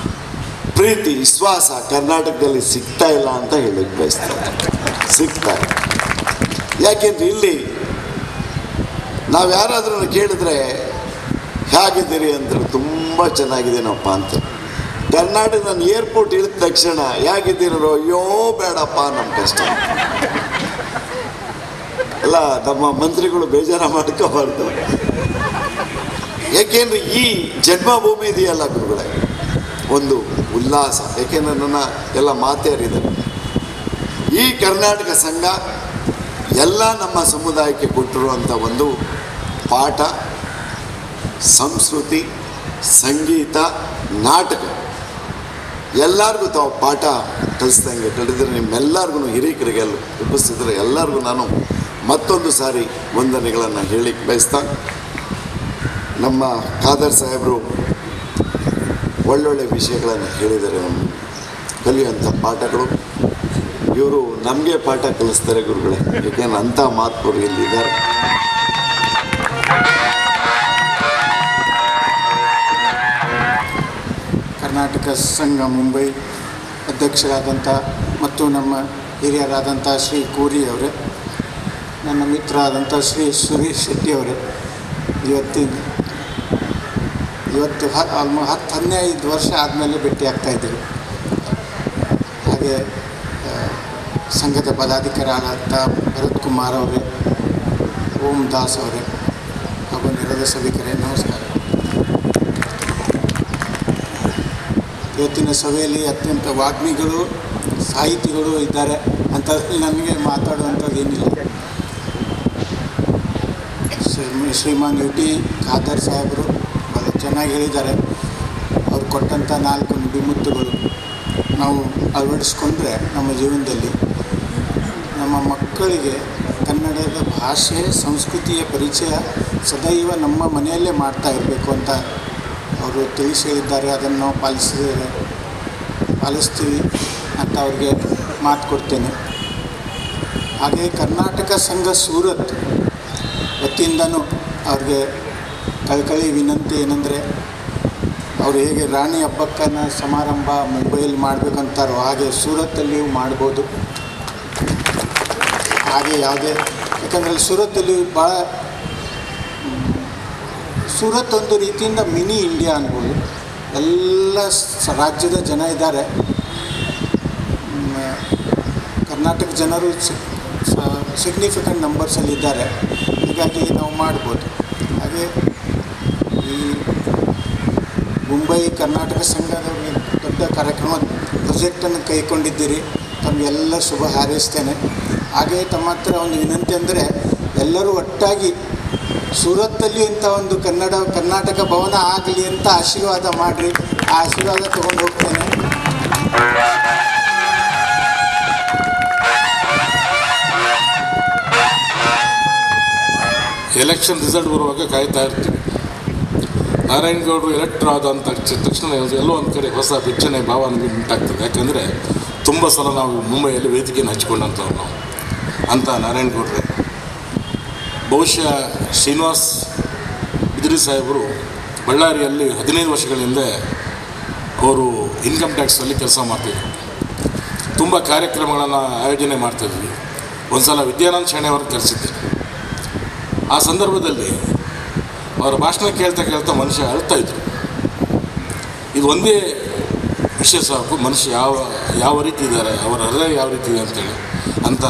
ಪ್ರೀತಿ ವಿಶ್ವಾಸ ಕರ್ನಾಟಕದಲ್ಲಿ ಸಿಗ್ತಾ ಇಲ್ಲ ಅಂತ ಹೇಳಕ್ಕೆ ಬಯಸ್ತಾರೆ. ಸಿಗ್ತಾ ಇಲ್ಲ. ಯಾಕೆಂದ್ರೆ ಇಲ್ಲಿ ನಾವು ಯಾರಾದ್ರೂ ಕೇಳಿದ್ರೆ ಹೇಗಿದ್ದೀರಿ ಅಂದ್ರೆ ತುಂಬ ಚೆನ್ನಾಗಿದ್ದೀನಪ್ಪ ಅಂತ. ಕರ್ನಾಟಕ ನಾನು ಏರ್ಪೋರ್ಟ್ ಇಳಿದ ತಕ್ಷಣ ಹೇಗಿದ್ದೀರೋ, ಅಯ್ಯೋ ಬೇಡಪ್ಪ ನಮ್ಮ ಕಷ್ಟ. ಎಲ್ಲ ನಮ್ಮ ಮಂತ್ರಿಗಳು ಬೇಜಾರ ಮಾಡ್ಕೋಬಾರ್ದು. ಯಾಕೆಂದ್ರೆ ಈ ಜನ್ಮಭೂಮಿ ಇದೆಯಲ್ಲ ಗುರುಗಳೇ, ಒಂದು ಉಲ್ಲಾಸ. ಏಕೆಂದರೆ ನನ್ನ ಎಲ್ಲ ಮಾತೇರಿದ್ದಾರೆ. ಈ ಕರ್ನಾಟಕ ಸಂಘ ಎಲ್ಲ ನಮ್ಮ ಸಮುದಾಯಕ್ಕೆ ಕೊಟ್ಟಿರುವಂಥ ಒಂದು ಪಾಠ, ಸಂಸ್ಕೃತಿ, ಸಂಗೀತ, ನಾಟಕ ಎಲ್ಲರಿಗೂ ತಾವು ಪಾಠ ಕಲಿಸ್ದಂಗೆ ಕಲಿದ್ರೆ ನಿಮ್ಮೆಲ್ಲರಿಗೂ ಹಿರಿಯರಿಗೆ ಉಪಸ್ಥಿತರು ಎಲ್ಲರಿಗೂ ನಾನು ಮತ್ತೊಂದು ಸಾರಿ ವಂದನೆಗಳನ್ನು ಹೇಳಿಕ್ಕೆ ಬಯಸ್ತಾ, ನಮ್ಮ ಖಾದರ್ ಸಾಹೇಬರು ಒಳ್ಳೊಳ್ಳೆ ವಿಷಯಗಳನ್ನು ಹೇಳಿದ್ದಾರೆ. ನಮ್ಮ ಕಲಿಯುವಂಥ ಪಾಠಗಳು ಇವರು ನಮಗೆ ಪಾಠ ಕಲಿಸ್ತಾರೆ ಗುರುಗಳೇ. ಏಕೆಂದ್ರೆ ಅಂಥ ಮಾತುಗಳು ಇಲ್ಲಿದ್ದಾರೆ. ಕರ್ನಾಟಕ ಸಂಘ ಮುಂಬೈ ಅಧ್ಯಕ್ಷರಾದಂಥ ಮತ್ತು ನಮ್ಮ ಹಿರಿಯರಾದಂಥ ಶ್ರೀ ಕೂರಿ ಅವರೇ, ನನ್ನ ಮಿತ್ರ ಆದಂಥ ಶ್ರೀ ಸುರೇಶ್ ಶೆಟ್ಟಿ ಅವರೇ, ಇವತ್ತು 10-15 ವರ್ಷ ಆದಮೇಲೆ ಭೇಟಿ ಆಗ್ತಾಯಿದ್ದೀವಿ. ಹಾಗೆ ಸಂಘದ ಪದಾಧಿಕಾರಿಯಾದಂಥ ಭರತ್ ಕುಮಾರ್ ಅವರೇ, ಓಂ ದಾಸ್ ಅವರೇ ಹಾಗೂ ನೆರೆದ ಸಭಿಕರೇ ನಮಸ್ಕಾರ. ಇವತ್ತಿನ ಸಭೆಯಲ್ಲಿ ಅತ್ಯಂತ ವಾಗ್ಮಿಗಳು, ಸಾಹಿತಿಗಳು ಇದ್ದಾರೆ ಅಂತ ನನಗೆ ಮಾತಾಡುವಂಥದ್ದು ಏನಿಲ್ಲ. ಶ್ರೀಮಾನ್ ಯು ಟಿ ಖಾದರ್ ಸಾಹೇಬರು ಭಾಳ ಚೆನ್ನಾಗಿ ಹೇಳಿದ್ದಾರೆ. ಅವ್ರು ಕೊಟ್ಟಂಥ 4 ನುಡಿಮುತ್ತುಗಳು ನಾವು ಅಳವಡಿಸ್ಕೊಂಡ್ರೆ ನಮ್ಮ ಜೀವನದಲ್ಲಿ ನಮ್ಮ ಮಕ್ಕಳಿಗೆ ಕನ್ನಡದ ಭಾಷೆ, ಸಂಸ್ಕೃತಿಯ ಪರಿಚಯ ಸದೈವ ನಮ್ಮ ಮನೆಯಲ್ಲೇ ಮಾಡ್ತಾ ಇರಬೇಕು ಅಂತ ಅವರು ತಿಳಿಸಿ ಹೇಳಿದ್ದಾರೆ. ಅದನ್ನು ನಾವು ಪಾಲಿಸ್ತೀವಿ ಅಂತ ಅವ್ರಿಗೆ ಮಾತು ಕೊಡ್ತೇನೆ. ಹಾಗೆ ಕರ್ನಾಟಕ ಸಂಘ ಸೂರತ್ ವತಿಯಿಂದನೂ ಅವ್ರಿಗೆ ಕಳಕಳಿ ವಿನಂತಿ ಏನೆಂದರೆ, ಅವರು ಹೇಗೆ ರಾಣಿ ಹಬ್ಬಕ್ಕನ ಸಮಾರಂಭ ಮುಂಬೈಯಲ್ಲಿ ಮಾಡಬೇಕಂತಾರೋ ಹಾಗೆ ಸೂರತ್ತಲ್ಲಿಯೂ ಮಾಡ್ಬೋದು. ಹಾಗೆ ಯಾವುದೇ, ಯಾಕಂದರೆ ಸೂರತ್ತಲ್ಲಿ ಭಾಳ ಸೂರತ್ ಒಂದು ರೀತಿಯಿಂದ ಮಿನಿ ಇಂಡಿಯಾ ಅನ್ಬೋದು. ಎಲ್ಲ ರಾಜ್ಯದ ಜನ ಇದ್ದಾರೆ. ಕರ್ನಾಟಕ ಜನರು ಸಿಗ್ನಿಫಿಕೆಂಟ್ ನಂಬರ್ಸಲ್ಲಿದ್ದಾರೆ. ಹೀಗಾಗಿ ನಾವು ಮಾಡ್ಬೋದು. ಹಾಗೆ ಈ ಮುಂಬೈ ಕರ್ನಾಟಕ ಸಂಘದವ್ರಿಗೆ ದೊಡ್ಡ ಕಾರ್ಯಕ್ರಮ ಪ್ರೊಜೆಕ್ಟನ್ನು ಕೈಗೊಂಡಿದ್ದೀರಿ. ತಮಗೆಲ್ಲ ಶುಭ ಹಾರೈಸ್ತೇನೆ. ಹಾಗೆ ತಮ್ಮ ಹತ್ರ ಒಂದು ವಿನಂತಿ ಅಂದರೆ, ಎಲ್ಲರೂ ಒಟ್ಟಾಗಿ ಸೂರತ್ತಲ್ಲಿ ಇಂಥ ಒಂದು ಕರ್ನಾಟಕ ಭವನ ಆಗಲಿ ಅಂತ ಆಶೀರ್ವಾದ ಮಾಡಿರಿ. ಆ ಆಶೀರ್ವಾದ ತೊಗೊಂಡು ಹೋಗ್ತೇನೆ. ಎಲೆಕ್ಷನ್ ರಿಸಲ್ಟ್ ಬರುವಾಗ ಕಾಯ್ತಾ ಇರ್ತೀವಿ. ನಾರಾಯಣಗೌಡರು ಎಲೆಕ್ಟರ್ ಆದಂಥ ತಕ್ಷಣ ಎಲ್ಲೋ ಒಂದು ಕಡೆ ಹೊಸ ಬೆಚ್ಚನೆ ಭಾವ ನಮಗೆ ಉಂಟಾಗ್ತದೆ. ಯಾಕಂದರೆ ತುಂಬ ಸಲ ನಾವು ಮುಂಬೈಯಲ್ಲಿ ವೇದಿಕೆಯನ್ನು ಹಚ್ಕೊಂಡಂಥವ್ರು ನಾವು ಅಂತ ನಾರಾಯಣಗೌಡ್ರೆ. ಬಹುಶಃ ಶ್ರೀನಿವಾಸ್ ಬಿದ್ರಿ ಸಾಹೇಬರು ಬಳ್ಳಾರಿಯಲ್ಲಿ 15 ವರ್ಷಗಳ ಹಿಂದೆ ಅವರು ಇನ್ಕಮ್ ಟ್ಯಾಕ್ಸಲ್ಲಿ ಕೆಲಸ ಮಾಡ್ತಿದ್ರು. ತುಂಬ ಕಾರ್ಯಕ್ರಮಗಳನ್ನು ಆಯೋಜನೆ ಮಾಡ್ತಾಯಿದ್ವಿ. ಒಂದು ಸಲ ವಿದ್ಯಾನಂದ ಶೆಣೆ ಅವ್ರಿಗೆ ಕರೆಸಿದ್ದೆ. ಆ ಸಂದರ್ಭದಲ್ಲಿ ಅವರ ಭಾಷಣ ಕೇಳ್ತಾ ಮನುಷ್ಯ ಅಳ್ತಾಯಿದ್ರು. ಇದು ಒಂದೇ ವಿಷಯ ಸಾಕು, ಮನುಷ್ಯ ಯಾವ ರೀತಿ ಇದ್ದಾರೆ, ಅವರ ಹೃದಯ ಯಾವ ರೀತಿ ಇದೆ ಅಂತೇಳಿ ಅಂತ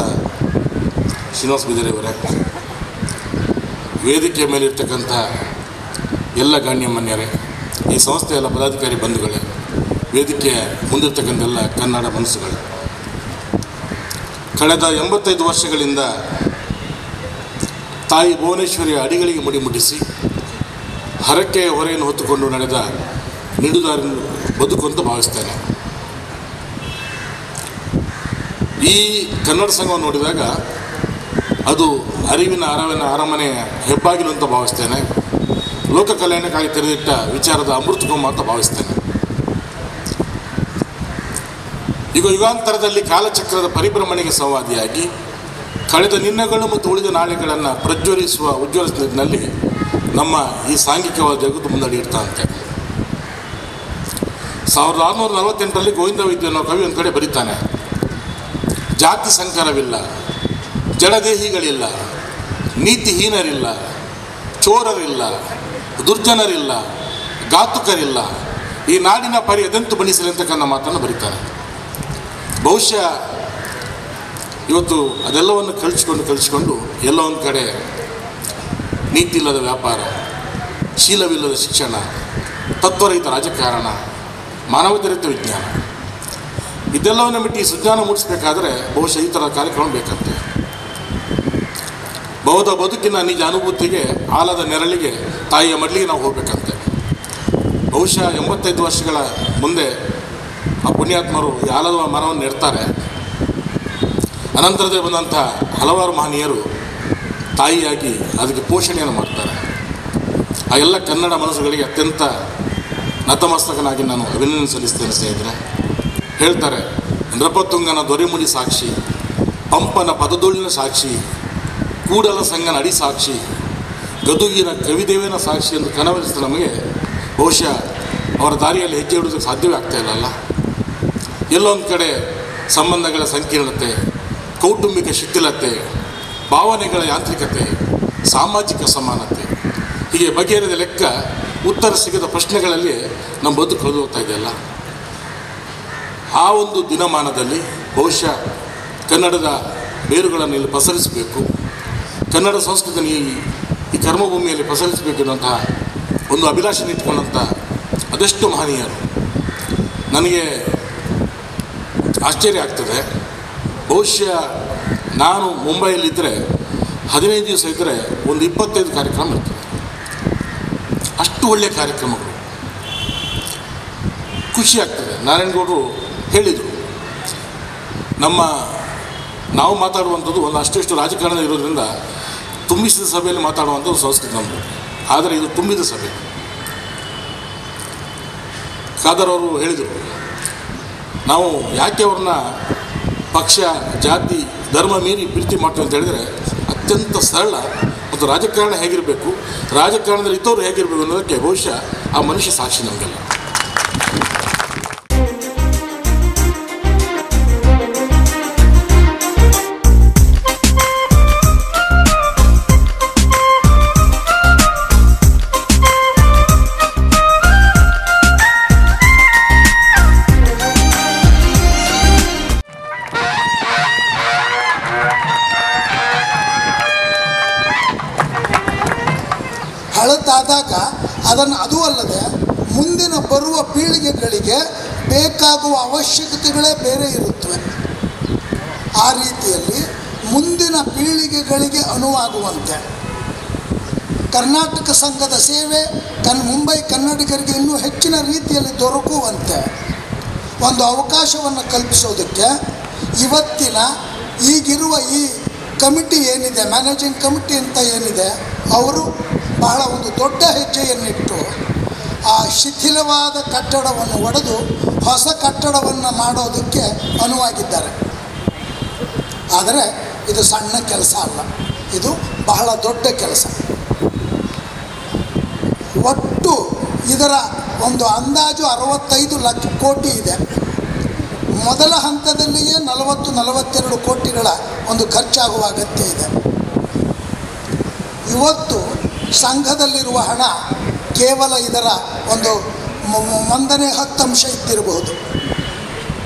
ಶ್ರೀನಿವಾಸ್ ಬಿದರಿ ಅವರೇ, ವೇದಿಕೆಯ ಮೇಲಿರ್ತಕ್ಕಂಥ ಎಲ್ಲ ಗಣ್ಯಮಾನ್ಯರೇ, ಈ ಸಂಸ್ಥೆಯ ಎಲ್ಲ ಪದಾಧಿಕಾರಿ ಬಂಧುಗಳೇ, ವೇದಿಕೆಯ ಮುಂದಿರ್ತಕ್ಕಂಥ ಎಲ್ಲ ಕನ್ನಡ ಮನಸ್ಸುಗಳೇ, ಕಳೆದ 85 ವರ್ಷಗಳಿಂದ ತಾಯಿ ಭುವನೇಶ್ವರಿಯ ಅಡಿಗಳಿಗೆ ಮುಡಿಮುಟ್ಟಿಸಿ ಹರಕೆಯ ಹೊರೆಯನ್ನು ಹೊತ್ತುಕೊಂಡು ನಡೆದ ನಿಡುದಾರಿ ಬದುಕು ಅಂತ ಭಾವಿಸ್ತೇನೆ. ಈ ಕನ್ನಡ ಸಂಘವನ್ನು ನೋಡಿದಾಗ ಅದು ಅರಿವಿನ ಅರಮನೆಯ ಹೆಬ್ಬಾಗಿಲು ಅಂತ ಭಾವಿಸ್ತೇನೆ. ಲೋಕ ಕಲ್ಯಾಣಕ್ಕಾಗಿ ತೆರೆದಿಟ್ಟ ವಿಚಾರದ ಅಮೃತಕೊಂಬ ಅಂತ ಭಾವಿಸ್ತೇನೆ. ಯುಗಾಂತರದಲ್ಲಿ ಕಾಲಚಕ್ರದ ಪರಿಭ್ರಮಣೆಗೆ ಸಂವಾದಿಯಾಗಿ ಕಳೆದ ನಿನ್ನೆಗಳು ಮತ್ತು ಉಳಿದ ನಾಳೆಗಳನ್ನು ಪ್ರಜ್ವಲಿಸುವ ಉಜ್ವಲ ನಿಟ್ಟಿನಲ್ಲಿ ನಮ್ಮ ಈ ಸಾಂಘಿಕವಾದ ಜಗತ್ತು ಮುನ್ನಡೆಯಿರ್ತಾ ಅಂತೆ. 1648ರಲ್ಲಿ ಗೋವಿಂದ ವೈದ್ಯ ಅನ್ನೋ ಕವಿ ಒಂದು ಕಡೆ ಬರೀತಾನೆ, ಜಾತಿ ಸಂಕರವಿಲ್ಲ, ಜಡದೇಹಿಗಳಿಲ್ಲ, ನೀತಿಹೀನರಿಲ್ಲ, ಚೋರರಿಲ್ಲ, ದುರ್ಜನರಿಲ್ಲ, ಘಾತುಕರಿಲ್ಲ, ಈ ನಾಡಿನ ಪರಿ ಅದೆಂತು ಬಣಿಸಲಿ ಅಂತಕ್ಕಂಥ ಮಾತನ್ನು ಬರೀತಾರೆ. ಬಹುಶಃ ಇವತ್ತು ಅದೆಲ್ಲವನ್ನು ಕಳಿಸ್ಕೊಂಡು ಎಲ್ಲೋ ಒಂದು ಕಡೆ ನೀತಿ ಇಲ್ಲದ ವ್ಯಾಪಾರ, ಶೀಲವಿಲ್ಲದ ಶಿಕ್ಷಣ, ತತ್ವರಹಿತ ರಾಜಕಾರಣ, ಮಾನವೀಯರಹಿತ ವಿಜ್ಞಾನ, ಇದೆಲ್ಲವನ್ನು ಬಿಟ್ಟು ಈ ಸುಜ್ಞಾನ ಮೂಡಿಸಬೇಕಾದ್ರೆ ಬಹುಶಃ ಈ ಥರ ಕಾರ್ಯಕ್ರಮ ಬೇಕಂತೆ. ಬೌದ್ಧ ಬದುಕಿನ ನಿಜ ಅನುಭೂತಿಗೆ, ಆಲದ ನೆರಳಿಗೆ, ತಾಯಿಯ ಮಡ್ಲಿಗೆ ನಾವು ಹೋಗ್ಬೇಕಂತೆ. ಬಹುಶಃ 85 ವರ್ಷಗಳ ಮುಂದೆ ಆ ಪುಣ್ಯಾತ್ಮರು ಈ ಆಲದ ಮರವನ್ನು ನೆಡ್ತಾರೆ. ಅನಂತರದಲ್ಲಿ ಬಂದಂಥ ಹಲವಾರು ಮಹನೀಯರು ತಾಯಿಯಾಗಿ ಅದಕ್ಕೆ ಪೋಷಣೆಯನ್ನು ಮಾಡ್ತಾರೆ. ಆ ಎಲ್ಲ ಕನ್ನಡ ಮನಸ್ಸುಗಳಿಗೆ ಅತ್ಯಂತ ನತಮಸ್ತಕನಾಗಿ ನಾನು ಅಭಿನಂದನೆ ಸಲ್ಲಿಸ್ತೇನೆ. ಸ್ನೇಹಿತರೆ ಹೇಳ್ತಾರೆ, ನೃಪತುಂಗನ ದೊರೆಮುಡಿ ಸಾಕ್ಷಿ, ಪಂಪನ ಪದದೊಳ್ಳಿನ ಸಾಕ್ಷಿ, ಕೂಡಲ ಸಂಗನ ಅಡಿ ಸಾಕ್ಷಿ, ಗದುಗಿನ ಕವಿದೇವನ ಸಾಕ್ಷಿ ಎಂದು ಕನವರಿಸಿದ ನಮಗೆ ಬಹುಶಃ ಅವರ ದಾರಿಯಲ್ಲಿ ಹೆಜ್ಜೆ ಇಡುವುದಕ್ಕೆ ಸಾಧ್ಯವೇ ಆಗ್ತಾಯಿಲ್ಲಲ್ಲ. ಎಲ್ಲೊಂದು ಕಡೆ ಸಂಬಂಧಗಳ ಸಂಕೀರ್ಣತೆ, ಕೌಟುಂಬಿಕ ಶಿಥಿಲತೆ, ಭಾವನೆಗಳ ಯಾಂತ್ರಿಕತೆ, ಸಾಮಾಜಿಕ ಸಮಾನತೆ, ಹೀಗೆ ಬಗೆಹರಿದ ಲೆಕ್ಕ ಉತ್ತರ ಸಿಗದ ಪ್ರಶ್ನೆಗಳಲ್ಲಿ ನಮ್ಮ ಬದುಕು ಕಳೆದು ಹೋಗ್ತಾ ಇದೆಯಲ್ಲ. ಆ ಒಂದು ದಿನಮಾನದಲ್ಲಿ ಬಹುಶಃ ಕನ್ನಡದ ಬೇರುಗಳನ್ನು ಇಲ್ಲಿ ಪಸರಿಸಬೇಕು, ಕನ್ನಡ ಸಂಸ್ಕೃತಿಯನ್ನು ಈ ಕರ್ಮಭೂಮಿಯಲ್ಲಿ ಪಸರಿಸಬೇಕು ಎನ್ನುವಂತಹ ಒಂದು ಅಭಿಲಾಷೆಯನ್ನು ಇಟ್ಕೊಂಡಂಥ ಅದೆಷ್ಟು ಮಹನೀಯರು. ನನಗೆ ಆಶ್ಚರ್ಯ ಆಗ್ತದೆ. ಬಹುಶಃ ನಾನು ಮುಂಬೈಯಲ್ಲಿದ್ದರೆ 15 ದಿವಸ ಇದ್ದರೆ ಒಂದು 25 ಕಾರ್ಯಕ್ರಮ ಇರ್ತದೆ. ಅಷ್ಟು ಒಳ್ಳೆಯ ಕಾರ್ಯಕ್ರಮಗಳು, ಖುಷಿ ಆಗ್ತದೆ. ನಾರಾಯಣಗೌಡರು ಹೇಳಿದರು, ನಾವು ಮಾತಾಡುವಂಥದ್ದು ಒಂದು ಅಷ್ಟು ರಾಜಕಾರಣ ಇರೋದ್ರಿಂದ ತುಂಬಿಸಿದ ಸಭೆಯಲ್ಲಿ ಮಾತಾಡುವಂಥದ್ದು ಸಂಸ್ಕೃತಿ ನಮ್ಮದು. ಆದರೆ ಇದು ತುಂಬಿದ ಸಭೆ. ಖಾದರ್ ಅವರು ಹೇಳಿದರು, ನಾವು ಯಾಕೆ ಅವ್ರನ್ನ ಪಕ್ಷ, ಜಾತಿ, ಧರ್ಮ ಮೀರಿ ಪ್ರೀತಿ ಮಾಡ್ತೀವಿ ಅಂತ ಹೇಳಿದರೆ ಅತ್ಯಂತ ಸರಳ. ಮತ್ತು ರಾಜಕಾರಣ ಹೇಗಿರಬೇಕು, ರಾಜಕಾರಣದಲ್ಲಿ ಇದ್ದವರು ಹೇಗಿರಬೇಕು ಅನ್ನೋದಕ್ಕೆ ಬಹುಶಃ ಆ ಮನುಷ್ಯ ಸಾಕ್ಷಿ ನಮಗೆಲ್ಲ. ಹಳತಾದಾಗ ಅದನ್ನು ಅದು ಅಲ್ಲದೆ ಮುಂದಿನ ಬರುವ ಪೀಳಿಗೆಗಳಿಗೆ ಬೇಕಾಗುವ ಅವಶ್ಯಕತೆಗಳೇ ಬೇರೆ ಇರುತ್ತವೆ. ಆ ರೀತಿಯಲ್ಲಿ ಮುಂದಿನ ಪೀಳಿಗೆಗಳಿಗೆ ಅನುವಾಗುವಂತೆ ಕರ್ನಾಟಕ ಸಂಘದ ಸೇವೆ ಮುಂಬೈ ಕನ್ನಡಿಗರಿಗೆ ಇನ್ನೂ ಹೆಚ್ಚಿನ ರೀತಿಯಲ್ಲಿ ದೊರಕುವಂತೆ ಒಂದು ಅವಕಾಶವನ್ನು ಕಲ್ಪಿಸೋದಕ್ಕೆ ಇವತ್ತಿನ ಈಗಿರುವ ಈ ಕಮಿಟಿ ಏನಿದೆ, ಮ್ಯಾನೇಜಿಂಗ್ ಕಮಿಟಿ ಅಂತ ಏನಿದೆ, ಅವರು ಬಹಳ ಒಂದು ದೊಡ್ಡ ಹೆಜ್ಜೆಯನ್ನಿಟ್ಟು ಆ ಶಿಥಿಲವಾದ ಕಟ್ಟಡವನ್ನು ಒಡೆದು ಹೊಸ ಕಟ್ಟಡವನ್ನು ಮಾಡೋದಕ್ಕೆ ಅನುವಾಗಿದ್ದಾರೆ. ಆದರೆ ಇದು ಸಣ್ಣ ಕೆಲಸ ಅಲ್ಲ, ಇದು ಬಹಳ ದೊಡ್ಡ ಕೆಲಸ. ಒಟ್ಟು ಇದರ ಒಂದು ಅಂದಾಜು 65 ಲಕ್ಷ ಕೋಟಿ ಇದೆ. ಮೊದಲ ಹಂತದಲ್ಲಿಯೇ 40-42 ಕೋಟಿಗಳ ಒಂದು ಖರ್ಚಾಗುವ ಅಗತ್ಯ ಇದೆ. ಇವತ್ತು ಸಂಘದಲ್ಲಿರುವ ಹಣ ಕೇವಲ ಇದರ ಒಂದು 1/10 ಇದ್ದಿರಬಹುದು.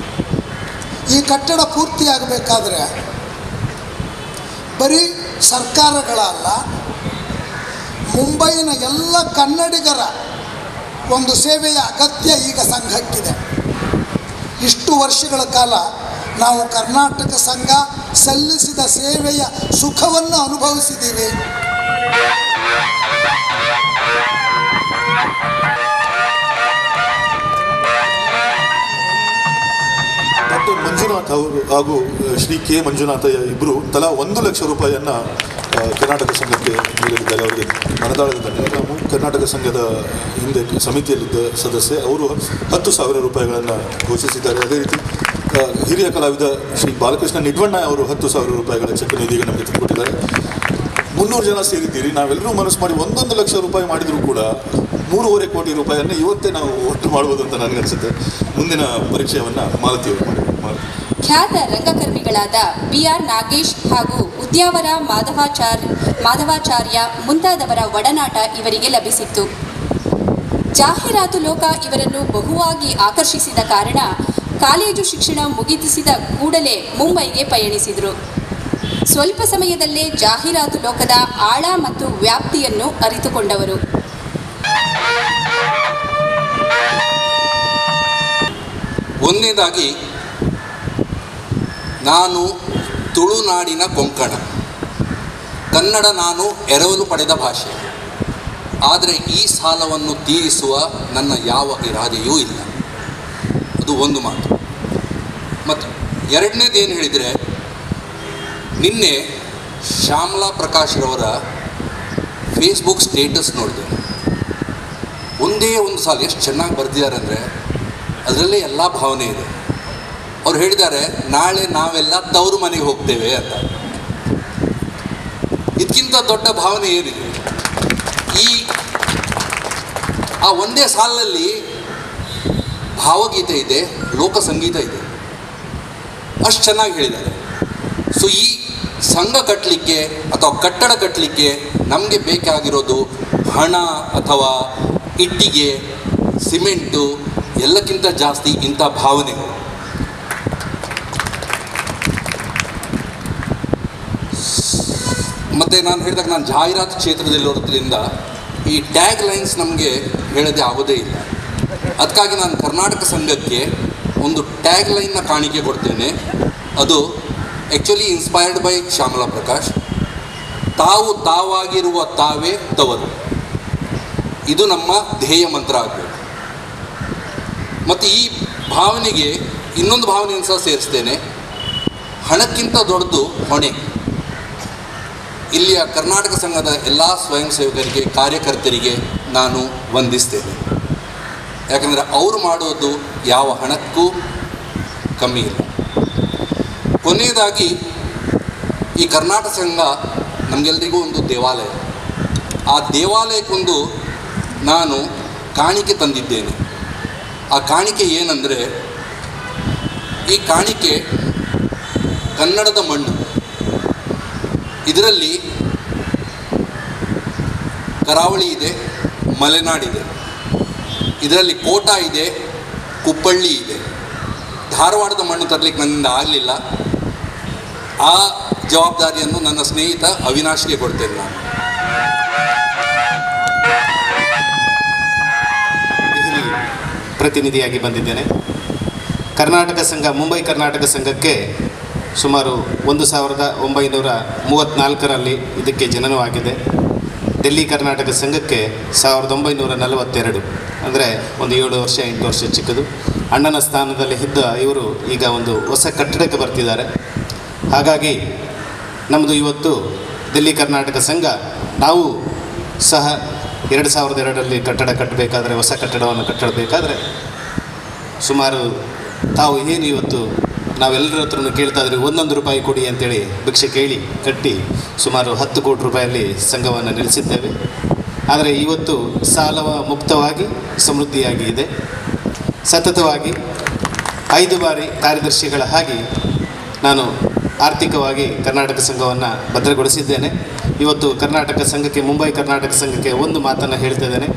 ಈ ಕಟ್ಟಡ ಪೂರ್ತಿಯಾಗಬೇಕಾದ್ರೆ ಬರೀ ಸರ್ಕಾರಗಳಲ್ಲ, ಮುಂಬೈನ ಎಲ್ಲ ಕನ್ನಡಿಗರ ಒಂದು ಸೇವೆಯ ಅಗತ್ಯ ಈಗ ಸಂಘಕ್ಕಿದೆ. ಇಷ್ಟು ವರ್ಷಗಳ ಕಾಲ ನಾವು ಕರ್ನಾಟಕ ಸಂಘ ಸಲ್ಲಿಸಿದ ಸೇವೆಯ ಸುಖವನ್ನು ಅನುಭವಿಸಿದ್ದೀವಿ. ಡಾಕ್ಟರ್ ಮಂಜುನಾಥ್ ಅವರು ಹಾಗೂ ಶ್ರೀ ಕೆ ಮಂಜುನಾಥ ಇಬ್ಬರು ತಲಾ 1 ಲಕ್ಷ ರೂಪಾಯಿಯನ್ನು ಕರ್ನಾಟಕ ಸಂಘಕ್ಕೆ ನೀಡಲಿದ್ದಾರೆ. ಅವರಿಗೆ ಮನದಾಳದ ಧನ್ಯವಾದ. ನಾವು ಕರ್ನಾಟಕ ಸಂಘದ ಹಿಂದೆ ಸಮಿತಿಯಲ್ಲಿದ್ದ ಸದಸ್ಯೆ, ಅವರು 10,000 ರೂಪಾಯಿಗಳನ್ನು ಘೋಷಿಸಿದ್ದಾರೆ. ಅದೇ ರೀತಿ ಹಿರಿಯ ಕಲಾವಿದ ಶ್ರೀ ಬಾಲಕೃಷ್ಣ ನಿಡ್ವಣ್ಣ ಅವರು 10,000 ರೂಪಾಯಿಗಳ ಚೆಕ್ ಇದೀಗ ನಮಗೆ ತಂದುಕೊಟ್ಟಿದ್ದಾರೆ. 300 ಜನ ಸೇರಿದ್ದೀರಿ. ನಾವೆಲ್ಲರೂ ಮನಸ್ಸು ಮಾಡಿ 1 ಲಕ್ಷ ರೂಪಾಯಿ ಮಾಡಿದರೂ ಕೂಡ 3.5 ಕೋಟಿ ರೂಪಾಯಿಯನ್ನು ಇವತ್ತೇ ನಾವು ಒಟ್ಟು ಮಾಡ್ಬೋದು ಅಂತ ನನಗನ್ಸುತ್ತೆ. ಮುಂದಿನ ಪರಿಚಯವನ್ನು ಮಾಲತಿಯವರು ಮಾಡಿ. ಖ್ಯಾತ ರಂಗಕರ್ಮಿಗಳಾದ BR ನಾಗೇಶ್ ಹಾಗೂ ಉದ್ಯಾವರ ಮಾಧವಾಚಾರ್ಯ ಮುಂತಾದವರ ಒಡನಾಟ ಇವರಿಗೆ ಲಭಿಸಿತ್ತು. ಜಾಹೀರಾತು ಲೋಕ ಇವರನ್ನು ಬಹುವಾಗಿ ಆಕರ್ಷಿಸಿದ ಕಾರಣ ಕಾಲೇಜು ಶಿಕ್ಷಣ ಮುಗಿಸಿದ ಕೂಡಲೇ ಮುಂಬೈಗೆ ಪಯಣಿಸಿದರು. ಸ್ವಲ್ಪ ಸಮಯದಲ್ಲೇ ಜಾಹೀರಾತು ಲೋಕದ ಆಳ ಮತ್ತು ವ್ಯಾಪ್ತಿಯನ್ನು ಅರಿತುಕೊಂಡವರು. ಒಂದನೇದಾಗಿ, ನಾನು ತುಳುನಾಡಿನ ಕೊಂಕಣ, ಕನ್ನಡ ನಾನು ಎರವಲು ಪಡೆದ ಭಾಷೆ. ಆದರೆ ಈ ಸಾಲವನ್ನು ತೀರಿಸುವ ನನ್ನ ಯಾವ ಇರಾದೆಯೂ ಇಲ್ಲ. ಅದು ಒಂದು ಮಾತು. ಮತ್ತು ಎರಡನೇದು ಏನು ಹೇಳಿದರೆ, ನಿನ್ನೆ ಶ್ಯಾಮಲಾ ಪ್ರಕಾಶ್ರವರ ಫೇಸ್ಬುಕ್ ಸ್ಟೇಟಸ್ ನೋಡಿದೆ. ಒಂದೇ ಒಂದು ಸಾಲ ಎಷ್ಟು ಚೆನ್ನಾಗಿ ಬರೆದಿದ್ದಾರೆ ಅಂದರೆ ಅದರಲ್ಲೇ ಎಲ್ಲ ಭಾವನೆ ಇದೆ. ಅವ್ರು ಹೇಳಿದ್ದಾರೆ, ನಾಳೆ ನಾವೆಲ್ಲ ತವರು ಮನೆಗೆ ಹೋಗ್ತೇವೆ ಅಂತ. ಇದಕ್ಕಿಂತ ದೊಡ್ಡ ಭಾವನೆ ಏನಿದೆ? ಆ ಒಂದೇ ಸಾಲಿನಲ್ಲಿ ಭಾವಗೀತೆ ಇದೆ, ಲೋಕ ಸಂಗೀತ ಇದೆ. ಅಷ್ಟು ಚೆನ್ನಾಗಿ ಹೇಳಿದ್ದಾರೆ. ಸೊ ಈ ಸಂಘ ಕಟ್ಟಲಿಕ್ಕೆ ಅಥವಾ ಕಟ್ಟಡ ಕಟ್ಟಲಿಕ್ಕೆ ನಮಗೆ ಬೇಕಾಗಿರೋದು ಹಣ ಅಥವಾ ಇಟ್ಟಿಗೆ, ಸಿಮೆಂಟು ಎಲ್ಲಕ್ಕಿಂತ ಜಾಸ್ತಿ ಇಂಥ ಭಾವನೆ. ಮತ್ತು ನಾನು ಹೇಳಿದಾಗ ನಾನು ಜಾಹೀರಾತು ಕ್ಷೇತ್ರದಲ್ಲಿರೋದ್ರಿಂದ ಈ ಟ್ಯಾಗ್ ಲೈನ್ಸ್ ನಮಗೆ ಹೇಳೋದೇ ಆಗೋದೇ ಇಲ್ಲ. ಅದಕ್ಕಾಗಿ ನಾನು ಕರ್ನಾಟಕ ಸಂಘಕ್ಕೆ ಒಂದು ಟ್ಯಾಗ್ ಲೈನ್ನ ಕಾಣಿಕೆ ಕೊಡ್ತೇನೆ. ಅದು actually inspired by Shyamala Prakash. ತಾವು ತಾವಾಗಿರುವ ತಾವೇ ತವರು. ಇದು ನಮ್ಮ ಧ್ಯೇಯ ಮಂತ್ರ ಆಗಬೇಕು. ಮತ್ತು ಈ ಭಾವನೆಗೆ ಇನ್ನೊಂದು ಭಾವನೆಯನ್ನು ಸಹ ಸೇರಿಸ್ತೇನೆ. ಹಣಕ್ಕಿಂತ ದೊಡ್ಡದು ಹೊಣೆ. ಇಲ್ಲಿಯ ಕರ್ನಾಟಕ ಸಂಘದ ಎಲ್ಲ ಸ್ವಯಂ ಸೇವಕರಿಗೆ, ಕಾರ್ಯಕರ್ತರಿಗೆ ನಾನು ವಂದಿಸ್ತೇನೆ. ಯಾಕಂದರೆ ಅವರು ಮಾಡೋದು ಯಾವ ಹಣಕ್ಕೂ ಕಮ್ಮಿ ಇಲ್ಲ. ಕೊನೆಯದಾಗಿ, ಈ ಕರ್ನಾಟಕ ಸಂಘ ನಮಗೆಲ್ಲರಿಗೂ ಒಂದು ದೇವಾಲಯ. ಆ ದೇವಾಲಯಕ್ಕೊಂದು ನಾನು ಕಾಣಿಕೆ ತಂದಿದ್ದೇನೆ. ಆ ಕಾಣಿಕೆ ಏನಂದರೆ, ಈ ಕಾಣಿಕೆ ಕನ್ನಡದ ಮಣ್ಣು. ಇದರಲ್ಲಿ ಕರಾವಳಿ ಇದೆ, ಮಲೆನಾಡಿದೆ, ಇದರಲ್ಲಿ ಕೋಟ ಇದೆ, ಕುಪ್ಪಳ್ಳಿ ಇದೆ. ಧಾರವಾಡದ ಮಣ್ಣು ತರಲಿಕ್ಕೆ ನನ್ನಿಂದ ಆಗಲಿಲ್ಲ. ಆ ಜವಾಬ್ದಾರಿಯನ್ನು ನನ್ನ ಸ್ನೇಹಿತ ಅವಿನಾಶ್ಗೆ ಕೊಡ್ತೇನೆ. ನಾನು ದೆಹಲಿ ಪ್ರತಿನಿಧಿಯಾಗಿ ಬಂದಿದ್ದೇನೆ. ಕರ್ನಾಟಕ ಸಂಘ, ಮುಂಬೈ ಕರ್ನಾಟಕ ಸಂಘಕ್ಕೆ ಸುಮಾರು 1934ರಲ್ಲಿ ಇದಕ್ಕೆ ಜನನವಾಗಿದೆ. ಡೆಲ್ಲಿ ಕರ್ನಾಟಕ ಸಂಘಕ್ಕೆ 1942, ಅಂದರೆ ಒಂದು 7 ವರ್ಷ 8 ವರ್ಷ ಚಿಕ್ಕದು. ಅಣ್ಣನ ಸ್ಥಾನದಲ್ಲಿ ಇದ್ದ ಇವರು ಈಗ ಒಂದು ಹೊಸ ಕಟ್ಟಡಕ್ಕೆ ಬರ್ತಿದ್ದಾರೆ. ಹಾಗಾಗಿ ನಮ್ಮದು ಇವತ್ತು ಡೆಲ್ಲಿ ಕರ್ನಾಟಕ ಸಂಘ, ನಾವು ಸಹ 2002ರಲ್ಲಿ ಕಟ್ಟಡ ಕಟ್ಟಬೇಕಾದ್ರೆ, ಹೊಸ ಕಟ್ಟಡವನ್ನು ಕಟ್ಟಬೇಕಾದ್ರೆ ಸುಮಾರು ತಾವು ಏನು ಇವತ್ತು ನಾವೆಲ್ಲರ ಹತ್ರನೂ ಕೇಳ್ತಾ ಇದ್ರಿ, 1 ರೂಪಾಯಿ ಕೊಡಿ ಅಂತೇಳಿ ಭಿಕ್ಷೆ ಕೇಳಿ ಕಟ್ಟಿ ಸುಮಾರು 10 ಕೋಟಿ ರೂಪಾಯಲ್ಲಿ ಸಂಘವನ್ನು ನಿಲ್ಲಿಸಿದ್ದೇವೆ. ಆದರೆ ಇವತ್ತು ಸಾಲ ಮುಕ್ತವಾಗಿ ಸಮೃದ್ಧಿಯಾಗಿ ಇದೆ. ಸತತವಾಗಿ 5 ಬಾರಿ ಕಾರ್ಯದರ್ಶಿಗಳ ಹಾಗೆ ನಾನು ಆರ್ಥಿಕವಾಗಿ ಕರ್ನಾಟಕ ಸಂಘವನ್ನು ಭದ್ರಗೊಳಿಸಿದ್ದೇನೆ. ಇವತ್ತು ಕರ್ನಾಟಕ ಸಂಘಕ್ಕೆ, ಮುಂಬೈ ಕರ್ನಾಟಕ ಸಂಘಕ್ಕೆ ಒಂದು ಮಾತನ್ನು ಹೇಳ್ತಿದ್ದೇನೆ.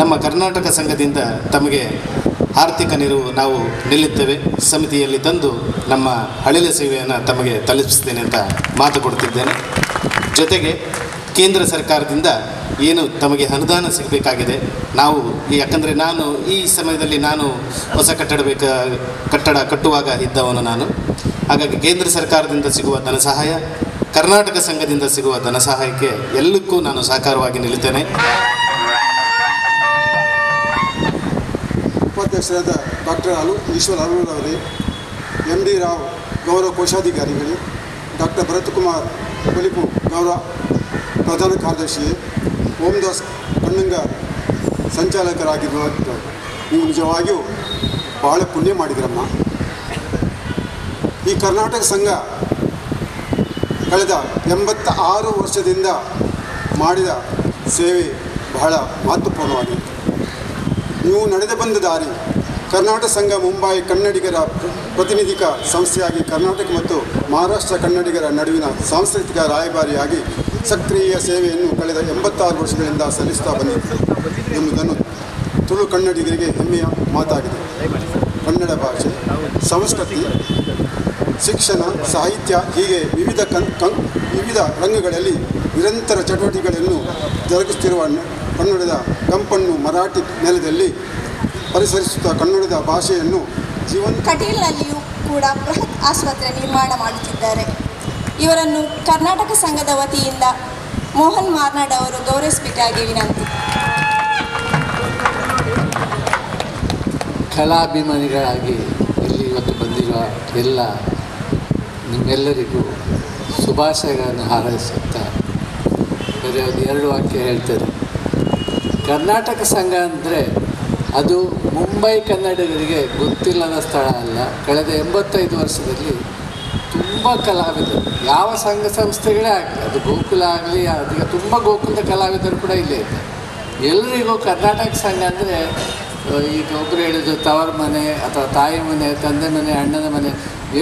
ನಮ್ಮ ಕರ್ನಾಟಕ ಸಂಘದಿಂದ ತಮಗೆ ಆರ್ಥಿಕ ನೆರವು ನಾವು ನಿಲ್ಲುತ್ತೇವೆ. ಸಮಿತಿಯಲ್ಲಿ ತಂದು ನಮ್ಮ ಹಳಿಲ ಸೇವೆಯನ್ನು ತಮಗೆ ತಲುಪಿಸ್ತೇನೆ ಅಂತ ಮಾತು ಕೊಡ್ತಿದ್ದೇನೆ. ಜೊತೆಗೆ ಕೇಂದ್ರ ಸರ್ಕಾರದಿಂದ ಏನು ತಮಗೆ ಅನುದಾನ ಸಿಗಬೇಕಾಗಿದೆ, ನಾವು ಯಾಕಂದರೆ ನಾನು ಈ ಸಮಯದಲ್ಲಿ ನಾನು ಹೊಸ ಕಟ್ಟಡ ಕಟ್ಟುವಾಗ ಇದ್ದವನು ನಾನು. ಹಾಗಾಗಿ ಕೇಂದ್ರ ಸರ್ಕಾರದಿಂದ ಸಿಗುವ ಧನ ಸಹಾಯ, ಕರ್ನಾಟಕ ಸಂಘದಿಂದ ಸಿಗುವ ಧನ ಸಹಾಯಕ್ಕೆ ಎಲ್ಲಕ್ಕೂ ನಾನು ಸಹಕಾರವಾಗಿ ನಿಲ್ಲುತ್ತೇನೆ. ಉಪಾಧ್ಯಕ್ಷರಾದ ಡಾಕ್ಟರ್ ಈಶ್ವರ್ ಅರುಳವರೇ, MD ರಾವ್ ಗೌರವ ಕೋಶಾಧಿಕಾರಿಗಳೇ, ಡಾಕ್ಟರ್ ಭರತ್ಕುಮಾರ್ ಕೊಲಿಪು ಗೌರವ ಪ್ರಧಾನ ಕಾರ್ಯದರ್ಶಿಯೇ, ಓಂದಾಸ್ ಕಣ್ಣಂಗಾರ್ ಸಂಚಾಲಕರಾಗಿರುವ ನೀವು ನಿಜವಾಗಿಯೂ ಭಾಳ ಪುಣ್ಯ ಮಾಡಿದ್ರಮ್ಮ. ಈ ಕರ್ನಾಟಕ ಸಂಘ ಕಳೆದ 86 ವರ್ಷದಿಂದ ಮಾಡಿದ ಸೇವೆ ಬಹಳ ಮಹತ್ವಪೂರ್ಣವಾಗಿದೆ. ನೀವು ನಡೆದು ಬಂದ ದಾರಿ. ಕರ್ನಾಟಕ ಸಂಘ ಮುಂಬೈ ಕನ್ನಡಿಗರ ಪ್ರತಿನಿಧಿಕ ಸಂಸ್ಥೆಯಾಗಿ ಕರ್ನಾಟಕ ಮತ್ತು ಮಹಾರಾಷ್ಟ್ರ ಕನ್ನಡಿಗರ ನಡುವಿನ ಸಾಂಸ್ಕೃತಿಕ ರಾಯಭಾರಿಯಾಗಿ ಸಕ್ರಿಯ ಸೇವೆಯನ್ನು ಕಳೆದ 86 ವರ್ಷಗಳಿಂದ ಸಲ್ಲಿಸುತ್ತಾ ಬಂದಿದೆ ಎಂಬುದನ್ನು ತುಳು ಕನ್ನಡಿಗರಿಗೆ ಹೆಮ್ಮೆಯ ಮಾತಾಗಿದೆ. ಕನ್ನಡ ಭಾಷೆ, ಸಂಸ್ಕೃತಿ, ಶಿಕ್ಷಣ, ಸಾಹಿತ್ಯ ಹೀಗೆ ವಿವಿಧ ರಂಗಗಳಲ್ಲಿ ನಿರಂತರ ಚಟುವಟಿಕೆಗಳನ್ನು ಜರುಗಿಸುತ್ತಿರುವ ಕನ್ನಡದ ಕಂಪನ್ನು ಮರಾಠಿ ನೆಲದಲ್ಲಿ ಪರಿಸರಿಸುತ್ತಾ ಕನ್ನಡದ ಭಾಷೆಯನ್ನು ಕಟೀಲ್ನಲ್ಲಿಯೂ ಕೂಡ ಬೃಹತ್ ಆಸ್ಪತ್ರೆ ನಿರ್ಮಾಣ ಮಾಡುತ್ತಿದ್ದಾರೆ. ಇವರನ್ನು ಕರ್ನಾಟಕ ಸಂಘದ ವತಿಯಿಂದ ಮೋಹನ್ ಮಾರ್ನಾಡ್ ಅವರು ಗೌರವಿಸಬೇಕಾಗಿ ವಿನಂತಿ. ಕಲಾಭಿಮಾನಿಗಳಾಗಿ ಇಲ್ಲಿ ಇವತ್ತು ಬಂದಿರುವ ಎಲ್ಲ ನಿಮ್ಮೆಲ್ಲರಿಗೂ ಶುಭಾಶಯಗಳನ್ನು ಹಾರೈಸುತ್ತಾ ಬೇರೆ ಒಂದು 2 ವಾಕ್ಯ ಹೇಳ್ತೇನೆ. ಕರ್ನಾಟಕ ಸಂಘ ಅಂದರೆ ಅದು ಮುಂಬೈ ಕನ್ನಡಿಗರಿಗೆ ಗೊತ್ತಿಲ್ಲದ ಸ್ಥಳ ಅಲ್ಲ. ಕಳೆದ 85 ವರ್ಷದಲ್ಲಿ ತುಂಬ ಕಲಾವಿದರು, ಯಾವ ಸಂಘ ಸಂಸ್ಥೆಗಳೇ ಆಗಲಿ, ಅದು ಗೋಕುಲ ಆಗಲಿ, ಅದೀಗ ತುಂಬ ಗೋಕುಲದ ಕಲಾವಿದರು ಕೂಡ ಇಲ್ಲೇ ಇದ್ದಾರೆ. ಎಲ್ಲರಿಗೂ ಕರ್ನಾಟಕ ಸಂಘ ಅಂದರೆ ಈಗ ಒಬ್ಬರು ಹೇಳಿದ್ರು ತವರು ಮನೆ ಅಥವಾ ತಾಯಿ ಮನೆ, ತಂದೆ ಮನೆ, ಅಣ್ಣನ ಮನೆ,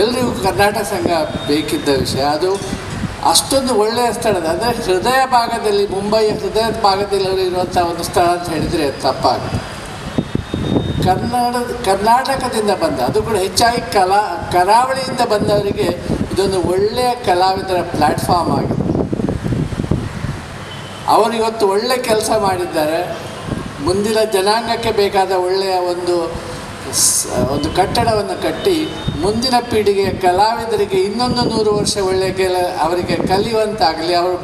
ಎಲ್ಲರಿಗೂ ಕರ್ನಾಟಕ ಸಂಘ ಬೇಕಿದ್ದ ವಿಷಯ. ಅದು ಅಷ್ಟೊಂದು ಒಳ್ಳೆಯ ಸ್ಥಳದ ಅಂದರೆ ಹೃದಯ ಭಾಗದಲ್ಲಿ, ಮುಂಬೈಯ ಹೃದಯದ ಭಾಗದಲ್ಲಿ ಇರುವಂಥ ಒಂದು ಸ್ಥಳ ಅಂತ ಹೇಳಿದರೆ ತಪ್ಪಾಗುತ್ತೆ. ಕರ್ನಾಟಕದಿಂದ ಬಂದ, ಅದು ಕೂಡ ಹೆಚ್ಚಾಗಿ ಕರಾವಳಿಯಿಂದ ಬಂದವರಿಗೆ ಇದೊಂದು ಒಳ್ಳೆಯ ಕಲಾವಿದರ ಪ್ಲ್ಯಾಟ್ಫಾರ್ಮ್ ಆಗಿದೆ. ಅವರು ಇವತ್ತು ಒಳ್ಳೆ ಕೆಲಸ ಮಾಡಿದ್ದಾರೆ. ಮುಂದಿನ ಜನಾಂಗಕ್ಕೆ ಬೇಕಾದ ಒಳ್ಳೆಯ ಒಂದು ಕಟ್ಟಡವನ್ನು ಕಟ್ಟಿ ಮುಂದಿನ ಪೀಳಿಗೆಯ ಕಲಾವಿದರಿಗೆ ಇನ್ನೊಂದು 100 ವರ್ಷ ಒಳ್ಳೆಯ ಅವರಿಗೆ ಕಲಿಯುವಂತಾಗಲಿ, ಅವರು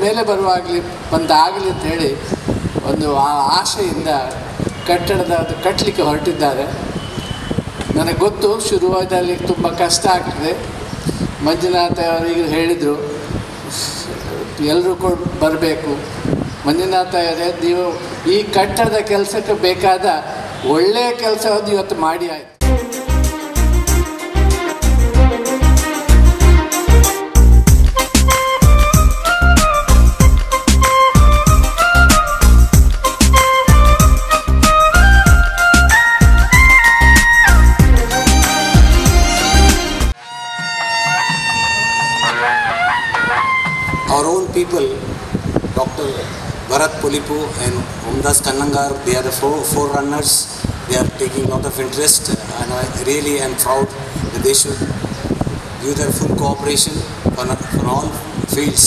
ಮೇಲೆ ಬರುವಾಗಲಿ ಬಂದಾಗಲಿ ಅಂತ ಹೇಳಿ ಒಂದು ಆಶೆಯಿಂದ ಕಟ್ಟಲಿಕ್ಕೆ ಹೊರಟಿದ್ದಾರೆ. ನನಗೆ ಗೊತ್ತು ಶುರುವಾದಲ್ಲಿ ತುಂಬ ಕಷ್ಟ ಆಗ್ತದೆ. ಮಂಜುನಾಥ ಅವರಿಗೆ ಹೇಳಿದರು ಎಲ್ಲರೂ ಬರಬೇಕು. ಮಂಜುನಾಥ ಅವರೇ, ನೀವು ಈ ಕಟ್ಟಡದ ಕೆಲಸಕ್ಕೆ ಬೇಕಾದ ಒಳ್ಳೆಯ ಕೆಲಸವನ್ನು ಇವತ್ತು ಮಾಡಿ ಆಯಿತು. Our own people, Dr. Bharat Polipu and Omdas Kannangar, they are the forerunners. They are taking a lot of interest, and I really am proud that they should give their full cooperation on all fields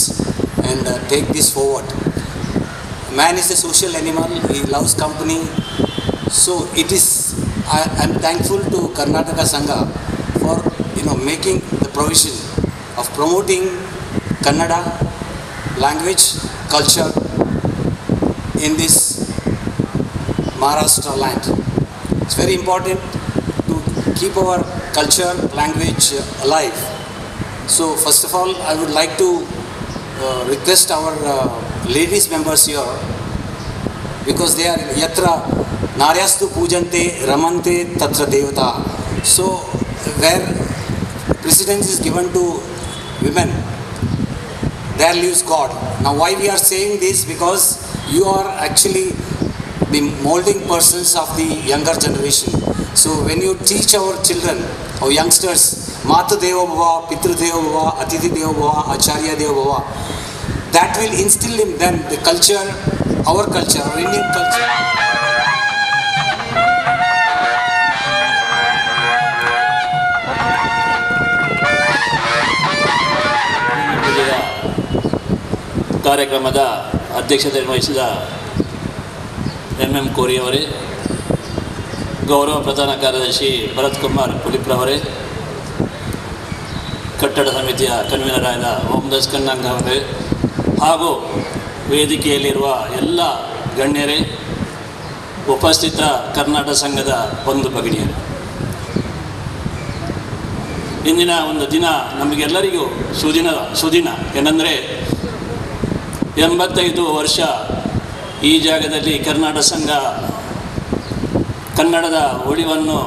and take this forward. Man is a social animal, he loves company, so I am thankful to Karnataka Sangha for making the provision of promoting Kannada language, culture in this Maharashtra land. It's very important to keep our culture, language alive. So first of all, I would like to request our ladies members here, because they are yatra naryastu pujante ramante tatra devata. So where precedence is given to women, there lives God. Now why we are saying this? Because you are actually the molding persons of the younger generation. So when you teach our children, our youngsters, Mata Deva Bhava, Pitru Deva Bhava, Atithi Deva Bhava, Acharya Deva Bhava, that will instill in them the culture, our Indian culture. ಕಾರ್ಯಕ್ರಮದ ಅಧ್ಯಕ್ಷತೆ ವಹಿಸಿದ MM ಕೋರಿ ಅವರೇ, ಗೌರವ ಪ್ರಧಾನ ಕಾರ್ಯದರ್ಶಿ ಭರತ್ ಕುಮಾರ್ ಪುಲಿಪ್ರವರೇ, ಕಟ್ಟಡ ಸಮಿತಿಯ ಕನ್ವೀನರ್ ಆದ ಓಂದಾಸ್ ಕನ್ನಂಗ ಅವರೇ, ಹಾಗೂ ವೇದಿಕೆಯಲ್ಲಿರುವ ಎಲ್ಲ ಗಣ್ಯರೇ, ಉಪಸ್ಥಿತ ಕರ್ನಾಟಕ ಸಂಘದ ಬಂಧು ಭಗಿನಿಯರು, ಇಂದಿನ ಒಂದು ದಿನ ನಮಗೆಲ್ಲರಿಗೂ ಸುದಿನ ಏನೆಂದರೆ 85 ವರ್ಷ ಈ ಜಾಗದಲ್ಲಿ ಕರ್ನಾಟಕ ಸಂಘ ಕನ್ನಡದ ಉಳಿವನ್ನು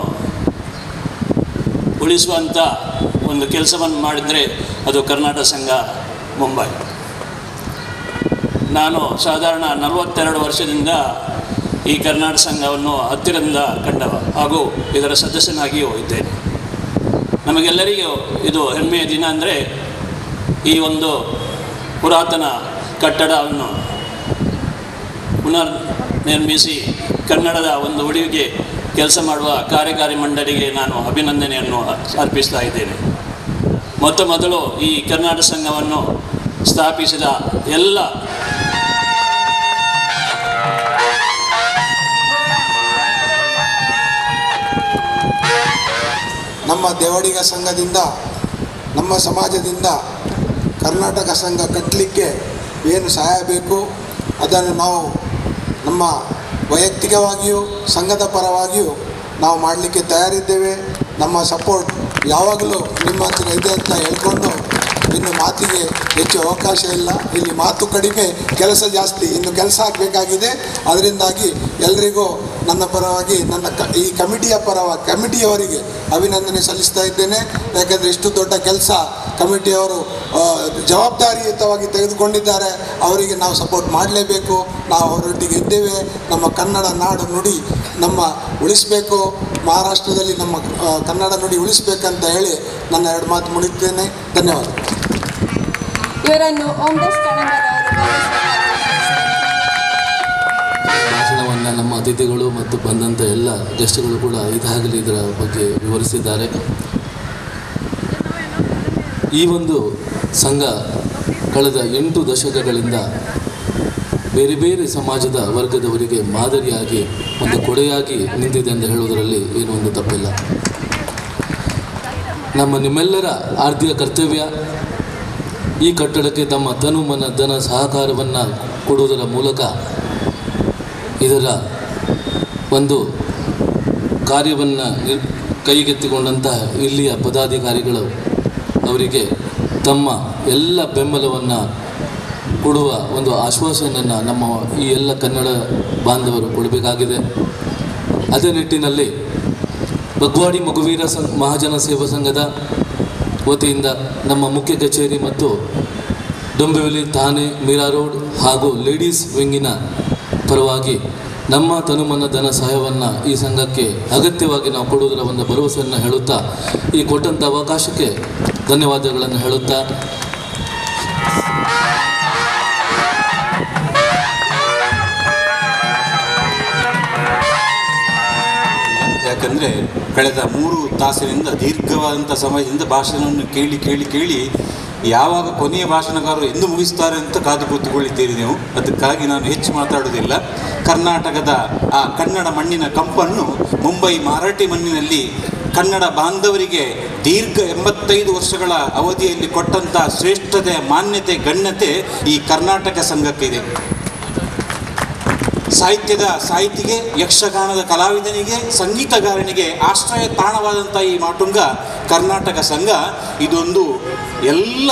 ಉಳಿಸುವಂಥ ಒಂದು ಕೆಲಸವನ್ನು ಮಾಡಿದರೆ ಅದು ಕರ್ನಾಟಕ ಸಂಘ ಮುಂಬೈ. ನಾನು ಸಾಧಾರಣ 42 ವರ್ಷದಿಂದ ಈ ಕರ್ನಾಟಕ ಸಂಘವನ್ನು ಹತ್ತಿರದಿಂದ ಕಂಡವ ಹಾಗೂ ಇದರ ಸದಸ್ಯನಾಗಿಯೂ ಇದ್ದೇನೆ. ನಮಗೆಲ್ಲರಿಗೂ ಇದು ಹೆಮ್ಮೆಯ ದಿನ. ಅಂದರೆ ಈ ಒಂದು ಪುರಾತನ ಕಟ್ಟಡವನ್ನು ಪುನರ್ ನಿರ್ಮಿಸಿ ಕನ್ನಡದ ಒಂದು ಉಳಿವಿಗೆ ಕೆಲಸ ಮಾಡುವ ಕಾರ್ಯಕಾರಿ ಮಂಡಳಿಗೆ ನಾನು ಅಭಿನಂದನೆಯನ್ನು ಅರ್ಪಿಸ್ತಾ ಇದ್ದೇನೆ. ಮೊದಲು ಈ ಕರ್ನಾಟಕ ಸಂಘವನ್ನು ಸ್ಥಾಪಿಸಿದ ಎಲ್ಲ ನಮ್ಮ ದೇವಾಡಿಗ ಸಂಘದಿಂದ, ನಮ್ಮ ಸಮಾಜದಿಂದ ಕರ್ನಾಟಕ ಸಂಘ ಕಟ್ಟಲಿಕ್ಕೆ ಏನು ಸಹಾಯ ಬೇಕು ಅದನ್ನು ನಾವು ನಮ್ಮ ವೈಯಕ್ತಿಕವಾಗಿಯೂ ಸಂಘದ ಪರವಾಗಿಯೂ ನಾವು ಮಾಡಲಿಕ್ಕೆ ತಯಾರಿದ್ದೇವೆ. ನಮ್ಮ ಸಪೋರ್ಟ್ ಯಾವಾಗಲೂ ನಿಮ್ಮ ಹತ್ರ ಇದೆ ಅಂತ ಹೇಳ್ಕೊಂಡು, ಇನ್ನು ಮಾತಿಗೆ ಹೆಚ್ಚು ಅವಕಾಶ ಇಲ್ಲ. ಇಲ್ಲಿ ಮಾತು ಕಡಿಮೆ, ಕೆಲಸ ಜಾಸ್ತಿ. ಇನ್ನು ಕೆಲಸ ಆಗಬೇಕಾಗಿದೆ. ಅದರಿಂದಾಗಿ ಎಲ್ರಿಗೂ ನನ್ನ ಪರವಾಗಿ, ಈ ಕಮಿಟಿಯವರಿಗೆ ಅಭಿನಂದನೆ ಸಲ್ಲಿಸ್ತಾ ಇದ್ದೇನೆ. ಯಾಕೆಂದರೆ ಇಷ್ಟು ದೊಡ್ಡ ಕೆಲಸ ಕಮಿಟಿಯವರು ಜವಾಬ್ದಾರಿಯುತವಾಗಿ ತೆಗೆದುಕೊಂಡಿದ್ದಾರೆ. ಅವರಿಗೆ ನಾವು ಸಪೋರ್ಟ್ ಮಾಡಲೇಬೇಕು. ನಾವು ಅವರೊಟ್ಟಿಗೆ ಇದ್ದೇವೆ. ನಮ್ಮ ಕನ್ನಡ ನಾಡು ನುಡಿ ನಮ್ಮ ಉಳಿಸಬೇಕು, ಮಹಾರಾಷ್ಟ್ರದಲ್ಲಿ ನಮ್ಮ ಕನ್ನಡ ನುಡಿ ಉಳಿಸಬೇಕಂತ ಹೇಳಿ ನನ್ನ 2 ಮಾತು ಮುಗಿಸ್ತೇನೆ. ಧನ್ಯವಾದ. ಇವರನ್ನು ಭಾಷಣವನ್ನು ನಮ್ಮ ಅತಿಥಿಗಳು ಮತ್ತು ಬಂದಂಥ ಎಲ್ಲ ಗೆಸ್ಟ್ಗಳು ಕೂಡ ಇದಾಗಲಿ ಇದರ ಬಗ್ಗೆ ವಿವರಿಸಿದ್ದಾರೆ. ಈ ಒಂದು ಸಂಘ ಕಳೆದ 8 ದಶಕಗಳಿಂದ ಬೇರೆ ಬೇರೆ ಸಮಾಜದ ವರ್ಗದವರಿಗೆ ಮಾದರಿಯಾಗಿ ಒಂದು ಕೊಡೆಯಾಗಿ ನಿಂತಿದೆ ಎಂದು ಹೇಳುವುದರಲ್ಲಿ ಏನೂ ಒಂದು ತಪ್ಪಿಲ್ಲ. ನಿಮ್ಮೆಲ್ಲರ ಆದ್ಯ ಕರ್ತವ್ಯ ಈ ಕಟ್ಟಡಕ್ಕೆ ತಮ್ಮ ತನು ಮನ ಧನ ಸಹಕಾರವನ್ನು ಕೊಡುವುದರ ಮೂಲಕ ಇದರ ಒಂದು ಕಾರ್ಯವನ್ನು ಕೈಗೆತ್ತಿಕೊಂಡಂತಹ ಇಲ್ಲಿಯ ಪದಾಧಿಕಾರಿಗಳು ಅವರಿಗೆ ತಮ್ಮ ಎಲ್ಲ ಬೆಂಬಲವನ್ನು ಕೊಡುವ ಒಂದು ಆಶ್ವಾಸನೆಯನ್ನು ನಮ್ಮ ಈ ಎಲ್ಲ ಕನ್ನಡ ಬಾಂಧವರು ಕೊಡಬೇಕಾಗಿದೆ. ಅದೇ ನಿಟ್ಟಿನಲ್ಲಿ ಬಗ್ವಾಡಿ ಮಗುವೀರ ಮಹಾಜನ ಸೇವಾ ಸಂಘದ ವತಿಯಿಂದ ನಮ್ಮ ಮುಖ್ಯ ಕಚೇರಿ ಮತ್ತು ಡೊಂಬಿವಲಿ, ಥಾನೆ, ಮೀರಾ ರೋಡ್ ಹಾಗೂ ಲೇಡೀಸ್ ವಿಂಗಿನ ಪರವಾಗಿ ನಮ್ಮ ತನುಮನ ಧನ ಸಹಾಯವನ್ನು ಈ ಸಂಘಕ್ಕೆ ಅಗತ್ಯವಾಗಿ ನಾವು ಕೊಡುವುದರ ಒಂದು ಭರವಸೆಯನ್ನು ಹೇಳುತ್ತಾ, ಈ ಕೊಟ್ಟಂಥ ಅವಕಾಶಕ್ಕೆ ಧನ್ಯವಾದಗಳನ್ನು ಹೇಳುತ್ತಾ ಯಾಕಂದರೆ ಕಳೆದ 3 ತಾಸಿನಿಂದ ದೀರ್ಘವಾದಂಥ ಸಮಯದಿಂದ ಭಾಷಣವನ್ನು ಕೇಳಿ ಯಾವಾಗ ಕೊನೆಯ ಭಾಷಣಗಾರರು ಎಂದು ಮುಗಿಸ್ತಾರೆ ಅಂತ ಕಾದು ಕೂತುಕೊಳ್ಳಿದ್ದೀರಿ ನೀವು. ಅದಕ್ಕಾಗಿ ನಾನು ಹೆಚ್ಚು ಮಾತಾಡುವುದಿಲ್ಲ. ಕರ್ನಾಟಕದ ಆ ಕನ್ನಡ ಮಣ್ಣಿನ ಕಂಪನ್ನು ಮುಂಬೈ ಮರಾಠಿ ಮಣ್ಣಿನಲ್ಲಿ ಕನ್ನಡ ಬಾಂಧವರಿಗೆ ದೀರ್ಘ 85 ವರ್ಷಗಳ ಅವಧಿಯಲ್ಲಿ ಕೊಟ್ಟಂಥ ಶ್ರೇಷ್ಠತೆ, ಮಾನ್ಯತೆ, ಗಣ್ಯತೆ ಈ ಕರ್ನಾಟಕ ಸಂಘಕ್ಕಿದೆ. ಸಾಹಿತ್ಯದ ಸಾಹಿತಿಗೆ, ಯಕ್ಷಗಾನದ ಕಲಾವಿದನಿಗೆ, ಸಂಗೀತಗಾರನಿಗೆ ಆಶ್ರಯ ತಾಣವಾದಂಥ ಈ ಮಾಟುಂಗ ಕರ್ನಾಟಕ ಸಂಘ ಇದೊಂದು ಎಲ್ಲ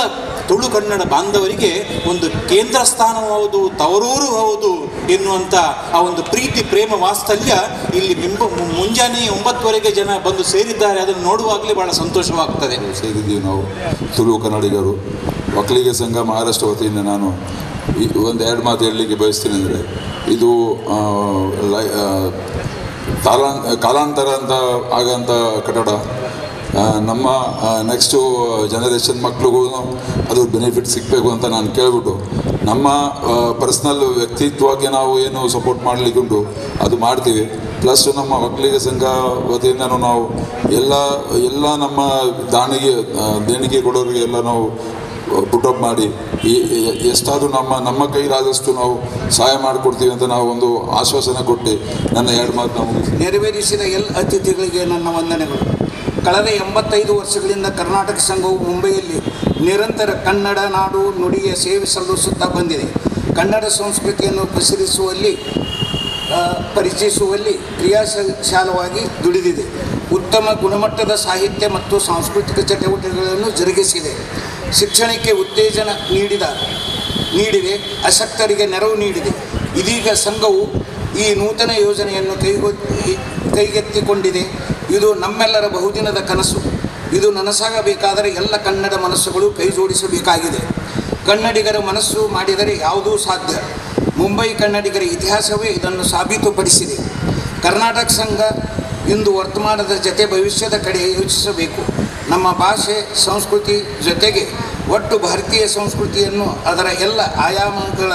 ತುಳು ಕನ್ನಡ ಬಾಂಧವರಿಗೆ ಒಂದು ಕೇಂದ್ರ ಸ್ಥಾನವೂ ತವರೂರು ಹೌದು ಎನ್ನುವಂಥ ಆ ಒಂದು ಪ್ರೀತಿ, ಪ್ರೇಮ, ವಾತ್ಸಲ್ಯ ಇಲ್ಲಿ ಮುಂಜಾನೆ 9ವರೆಗೆ ಜನ ಬಂದು ಸೇರಿದ್ದಾರೆ. ಅದನ್ನು ನೋಡುವಾಗಲೇ ಭಾಳ ಸಂತೋಷವಾಗ್ತದೆ. ಸೇರಿದ್ದೀವಿ ನಾವು ತುಳು ಕನ್ನಡಿಗರು. ಒಕ್ಕಲಿಗ ಸಂಘ ಮಹಾರಾಷ್ಟ್ರ ವತಿಯಿಂದ ನಾನು 1-2 ಮಾತು ಹೇಳಲಿಕ್ಕೆ ಬಯಸ್ತೀನಿ. ಅಂದರೆ ಇದು ಕಾಲಾಂತರ ಅಂತ ಆಗೋಂಥ ಕಟ್ಟಡ. ನಮ್ಮ ನೆಕ್ಸ್ಟು ಜನರೇಷನ್ ಮಕ್ಳಿಗೂ ಅದು ಬೆನಿಫಿಟ್ ಸಿಗಬೇಕು ಅಂತ ನಾನು ಕೇಳಿಬಿಟ್ಟು ನಮ್ಮ ಪರ್ಸ್ನಲ್ ವ್ಯಕ್ತಿತ್ವಕ್ಕೆ ನಾವು ಏನು ಸಪೋರ್ಟ್ ಮಾಡಲಿಕ್ಕುಂಟು ಅದು ಮಾಡ್ತೀವಿ. ಪ್ಲಸ್ ನಮ್ಮ ಒಕ್ಕಲಿಗ ಸಂಘ ವತಿಯಿಂದನೂ ನಾವು ಎಲ್ಲ ನಮ್ಮ ದೇಣಿಗೆ ಕೊಡೋರಿಗೆ ಎಲ್ಲ ನಾವು ಪುಟಪ್ ಮಾಡಿ ಎಷ್ಟಾದರೂ ನಮ್ಮ ಕೈಲಾದಷ್ಟು ನಾವು ಸಹಾಯ ಮಾಡಿಕೊಡ್ತೀವಿ ಅಂತ ನಾವು ಒಂದು ಆಶ್ವಾಸನೆ ಕೊಟ್ಟು ನನ್ನ 2 ಮಾತು ನಾವು ನೆರವೇರಿಸಿದ ಎಲ್ಲ ಅತಿಥಿಗಳಿಗೆ ನನ್ನ ವಂದನೆಗಳು. ಕಳೆದ 85 ವರ್ಷಗಳಿಂದ ಕರ್ನಾಟಕ ಸಂಘವು ಮುಂಬೈಯಲ್ಲಿ ನಿರಂತರ ಕನ್ನಡ ನಾಡು ನುಡಿಯ ಸೇವೆ ಸಲ್ಲಿಸುತ್ತಾ ಬಂದಿದೆ. ಕನ್ನಡ ಸಂಸ್ಕೃತಿಯನ್ನು ಪರಿಚಯಿಸುವಲ್ಲಿ ಕ್ರಿಯಾಶೀಲವಾಗಿ ದುಡಿದಿದೆ. ಉತ್ತಮ ಗುಣಮಟ್ಟದ ಸಾಹಿತ್ಯ ಮತ್ತು ಸಾಂಸ್ಕೃತಿಕ ಚಟುವಟಿಕೆಗಳನ್ನು ಜರುಗಿಸಿದೆ. ಶಿಕ್ಷಣಕ್ಕೆ ಉತ್ತೇಜನ ನೀಡಿದೆ. ಆಸಕ್ತರಿಗೆ ನೆರವು ನೀಡಿದೆ. ಇದೀಗ ಸಂಘವು ಈ ನೂತನ ಯೋಜನೆಯನ್ನು ಕೈಗೆತ್ತಿಕೊಂಡಿದೆ. ಇದು ನಮ್ಮೆಲ್ಲರ ಬಹುದಿನದ ಕನಸು. ಇದು ನನಸಾಗಬೇಕಾದರೆ ಎಲ್ಲ ಕನ್ನಡ ಮನಸ್ಸುಗಳು ಕೈ ಜೋಡಿಸಬೇಕಾಗಿದೆ. ಕನ್ನಡಿಗರ ಮನಸ್ಸು ಮಾಡಿದರೆ ಯಾವುದೂ ಸಾಧ್ಯ. ಮುಂಬೈ ಕನ್ನಡಿಗರ ಇತಿಹಾಸವೇ ಇದನ್ನು ಸಾಬೀತುಪಡಿಸಿದೆ. ಕರ್ನಾಟಕ ಸಂಘ ಇಂದು ವರ್ತಮಾನದ ಜೊತೆ ಭವಿಷ್ಯದ ಕಡೆ ಯೋಚಿಸಬೇಕು. ನಮ್ಮ ಭಾಷೆ ಸಂಸ್ಕೃತಿ ಜೊತೆಗೆ ಒಟ್ಟು ಭಾರತೀಯ ಸಂಸ್ಕೃತಿಯನ್ನು ಅದರ ಎಲ್ಲ ಆಯಾಮಗಳ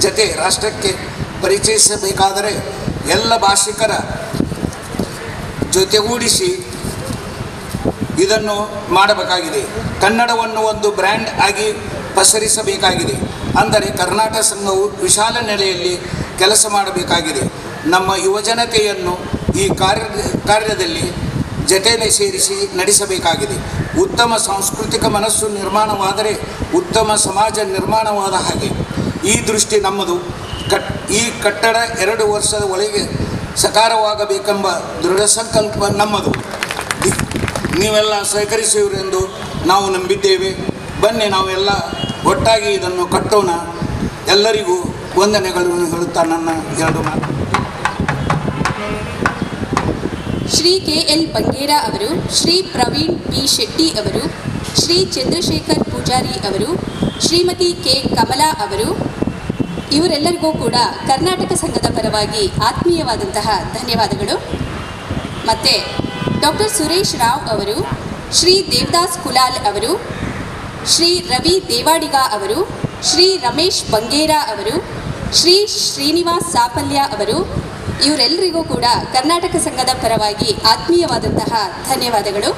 ಜೊತೆ ರಾಷ್ಟ್ರಕ್ಕೆ ಪರಿಚಯಿಸಬೇಕಾದರೆ ಎಲ್ಲ ಭಾಷಿಕರ ಜೊತೆಗೂಡಿಸಿ ಇದನ್ನು ಮಾಡಬೇಕಾಗಿದೆ. ಕನ್ನಡವನ್ನು ಒಂದು ಬ್ರ್ಯಾಂಡ್ ಆಗಿ ಪಸರಿಸಬೇಕಾಗಿದೆ. ಅಂದರೆ ಕರ್ನಾಟಕ ಸಂಘವು ವಿಶಾಲ ನೆಲೆಯಲ್ಲಿ ಕೆಲಸ ಮಾಡಬೇಕಾಗಿದೆ. ನಮ್ಮ ಯುವಜನತೆಯನ್ನು ಈ ಕಾರ್ಯದಲ್ಲಿ ಜೊತೆಯಲ್ಲಿ ಸೇರಿಸಿ ನಡೆಸಬೇಕಾಗಿದೆ. ಉತ್ತಮ ಸಾಂಸ್ಕೃತಿಕ ಮನಸ್ಸು ನಿರ್ಮಾಣವಾದರೆ ಉತ್ತಮ ಸಮಾಜ ನಿರ್ಮಾಣವಾದ ಹಾಗೆ. ಈ ದೃಷ್ಟಿ ನಮ್ಮದು. ಈ ಕಟ್ಟಡ 2 ವರ್ಷದ ಒಳಗೆ ಸಕಾರವಾಗಬೇಕೆಂಬ ದೃಢ ಸಂಕಲ್ಪ ನಮ್ಮದು. ನೀವೆಲ್ಲ ಸಹಕರಿಸುವಿರೆಂದು ನಾವು ನಂಬಿದ್ದೇವೆ. ಬನ್ನಿ ನಾವೆಲ್ಲ ಒಟ್ಟಾಗಿ ಇದನ್ನು ಕಟ್ಟೋಣ. ಎಲ್ಲರಿಗೂ ವಂದನೆಗಳನ್ನು ಹೇಳುತ್ತಾ ನನ್ನ 2 ಮಾತು. ಶ್ರೀ KL ಬಂಗೇರಾ ಅವರು, ಶ್ರೀ ಪ್ರವೀಣ್ P ಶೆಟ್ಟಿ ಅವರು, ಶ್ರೀ ಚಂದ್ರಶೇಖರ್ ಪೂಜಾರಿ ಅವರು, ಶ್ರೀಮತಿ K ಕಮಲಾ ಅವರು, ಇವರೆಲ್ಲರಿಗೂ ಕೂಡ ಕರ್ನಾಟಕ ಸಂಘದ ಪರವಾಗಿ ಆತ್ಮೀಯವಾದಂತಹ ಧನ್ಯವಾದಗಳು. ಮತ್ತು ಡಾಕ್ಟರ್ ಸುರೇಶ್ ರಾವ್ ಅವರು, ಶ್ರೀ ದೇವದಾಸ್ ಕುಲಾಲ್ ಅವರು, ಶ್ರೀ ರವಿ ದೇವಾಡಿಗ ಅವರು, ಶ್ರೀ ರಮೇಶ್ ಬಂಗೇರಾ ಅವರು, ಶ್ರೀ ಶ್ರೀನಿವಾಸ್ ಸಾಪಲ್ಯ ಅವರು, ಇವರೆಲ್ಲರಿಗೂ ಕೂಡ ಕರ್ನಾಟಕ ಸಂಘದ ಪರವಾಗಿ ಆತ್ಮೀಯವಾದಂತಹ ಧನ್ಯವಾದಗಳು.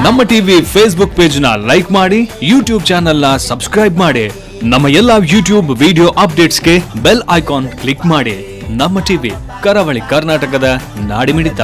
ನಮ್ಮ ಟಿವಿ ಫೇಸ್ಬುಕ್ ಪೇಜ್ ನ ಲೈಕ್ ಮಾಡಿ, ಯೂಟ್ಯೂಬ್ ಚಾನೆಲ್ ನ ಸಬ್ಸ್ಕ್ರೈಬ್ ಮಾಡಿ. ನಮ್ಮ ಎಲ್ಲಾ ಯೂಟ್ಯೂಬ್ ವಿಡಿಯೋ ಅಪ್ಡೇಟ್ಸ್ಗೆ ಬೆಲ್ ಐಕಾನ್ ಕ್ಲಿಕ್ ಮಾಡಿ. ನಮ್ಮ ಟಿವಿ, ಕರಾವಳಿ ಕರ್ನಾಟಕದ ನಾಡಿಮಿಡಿತ.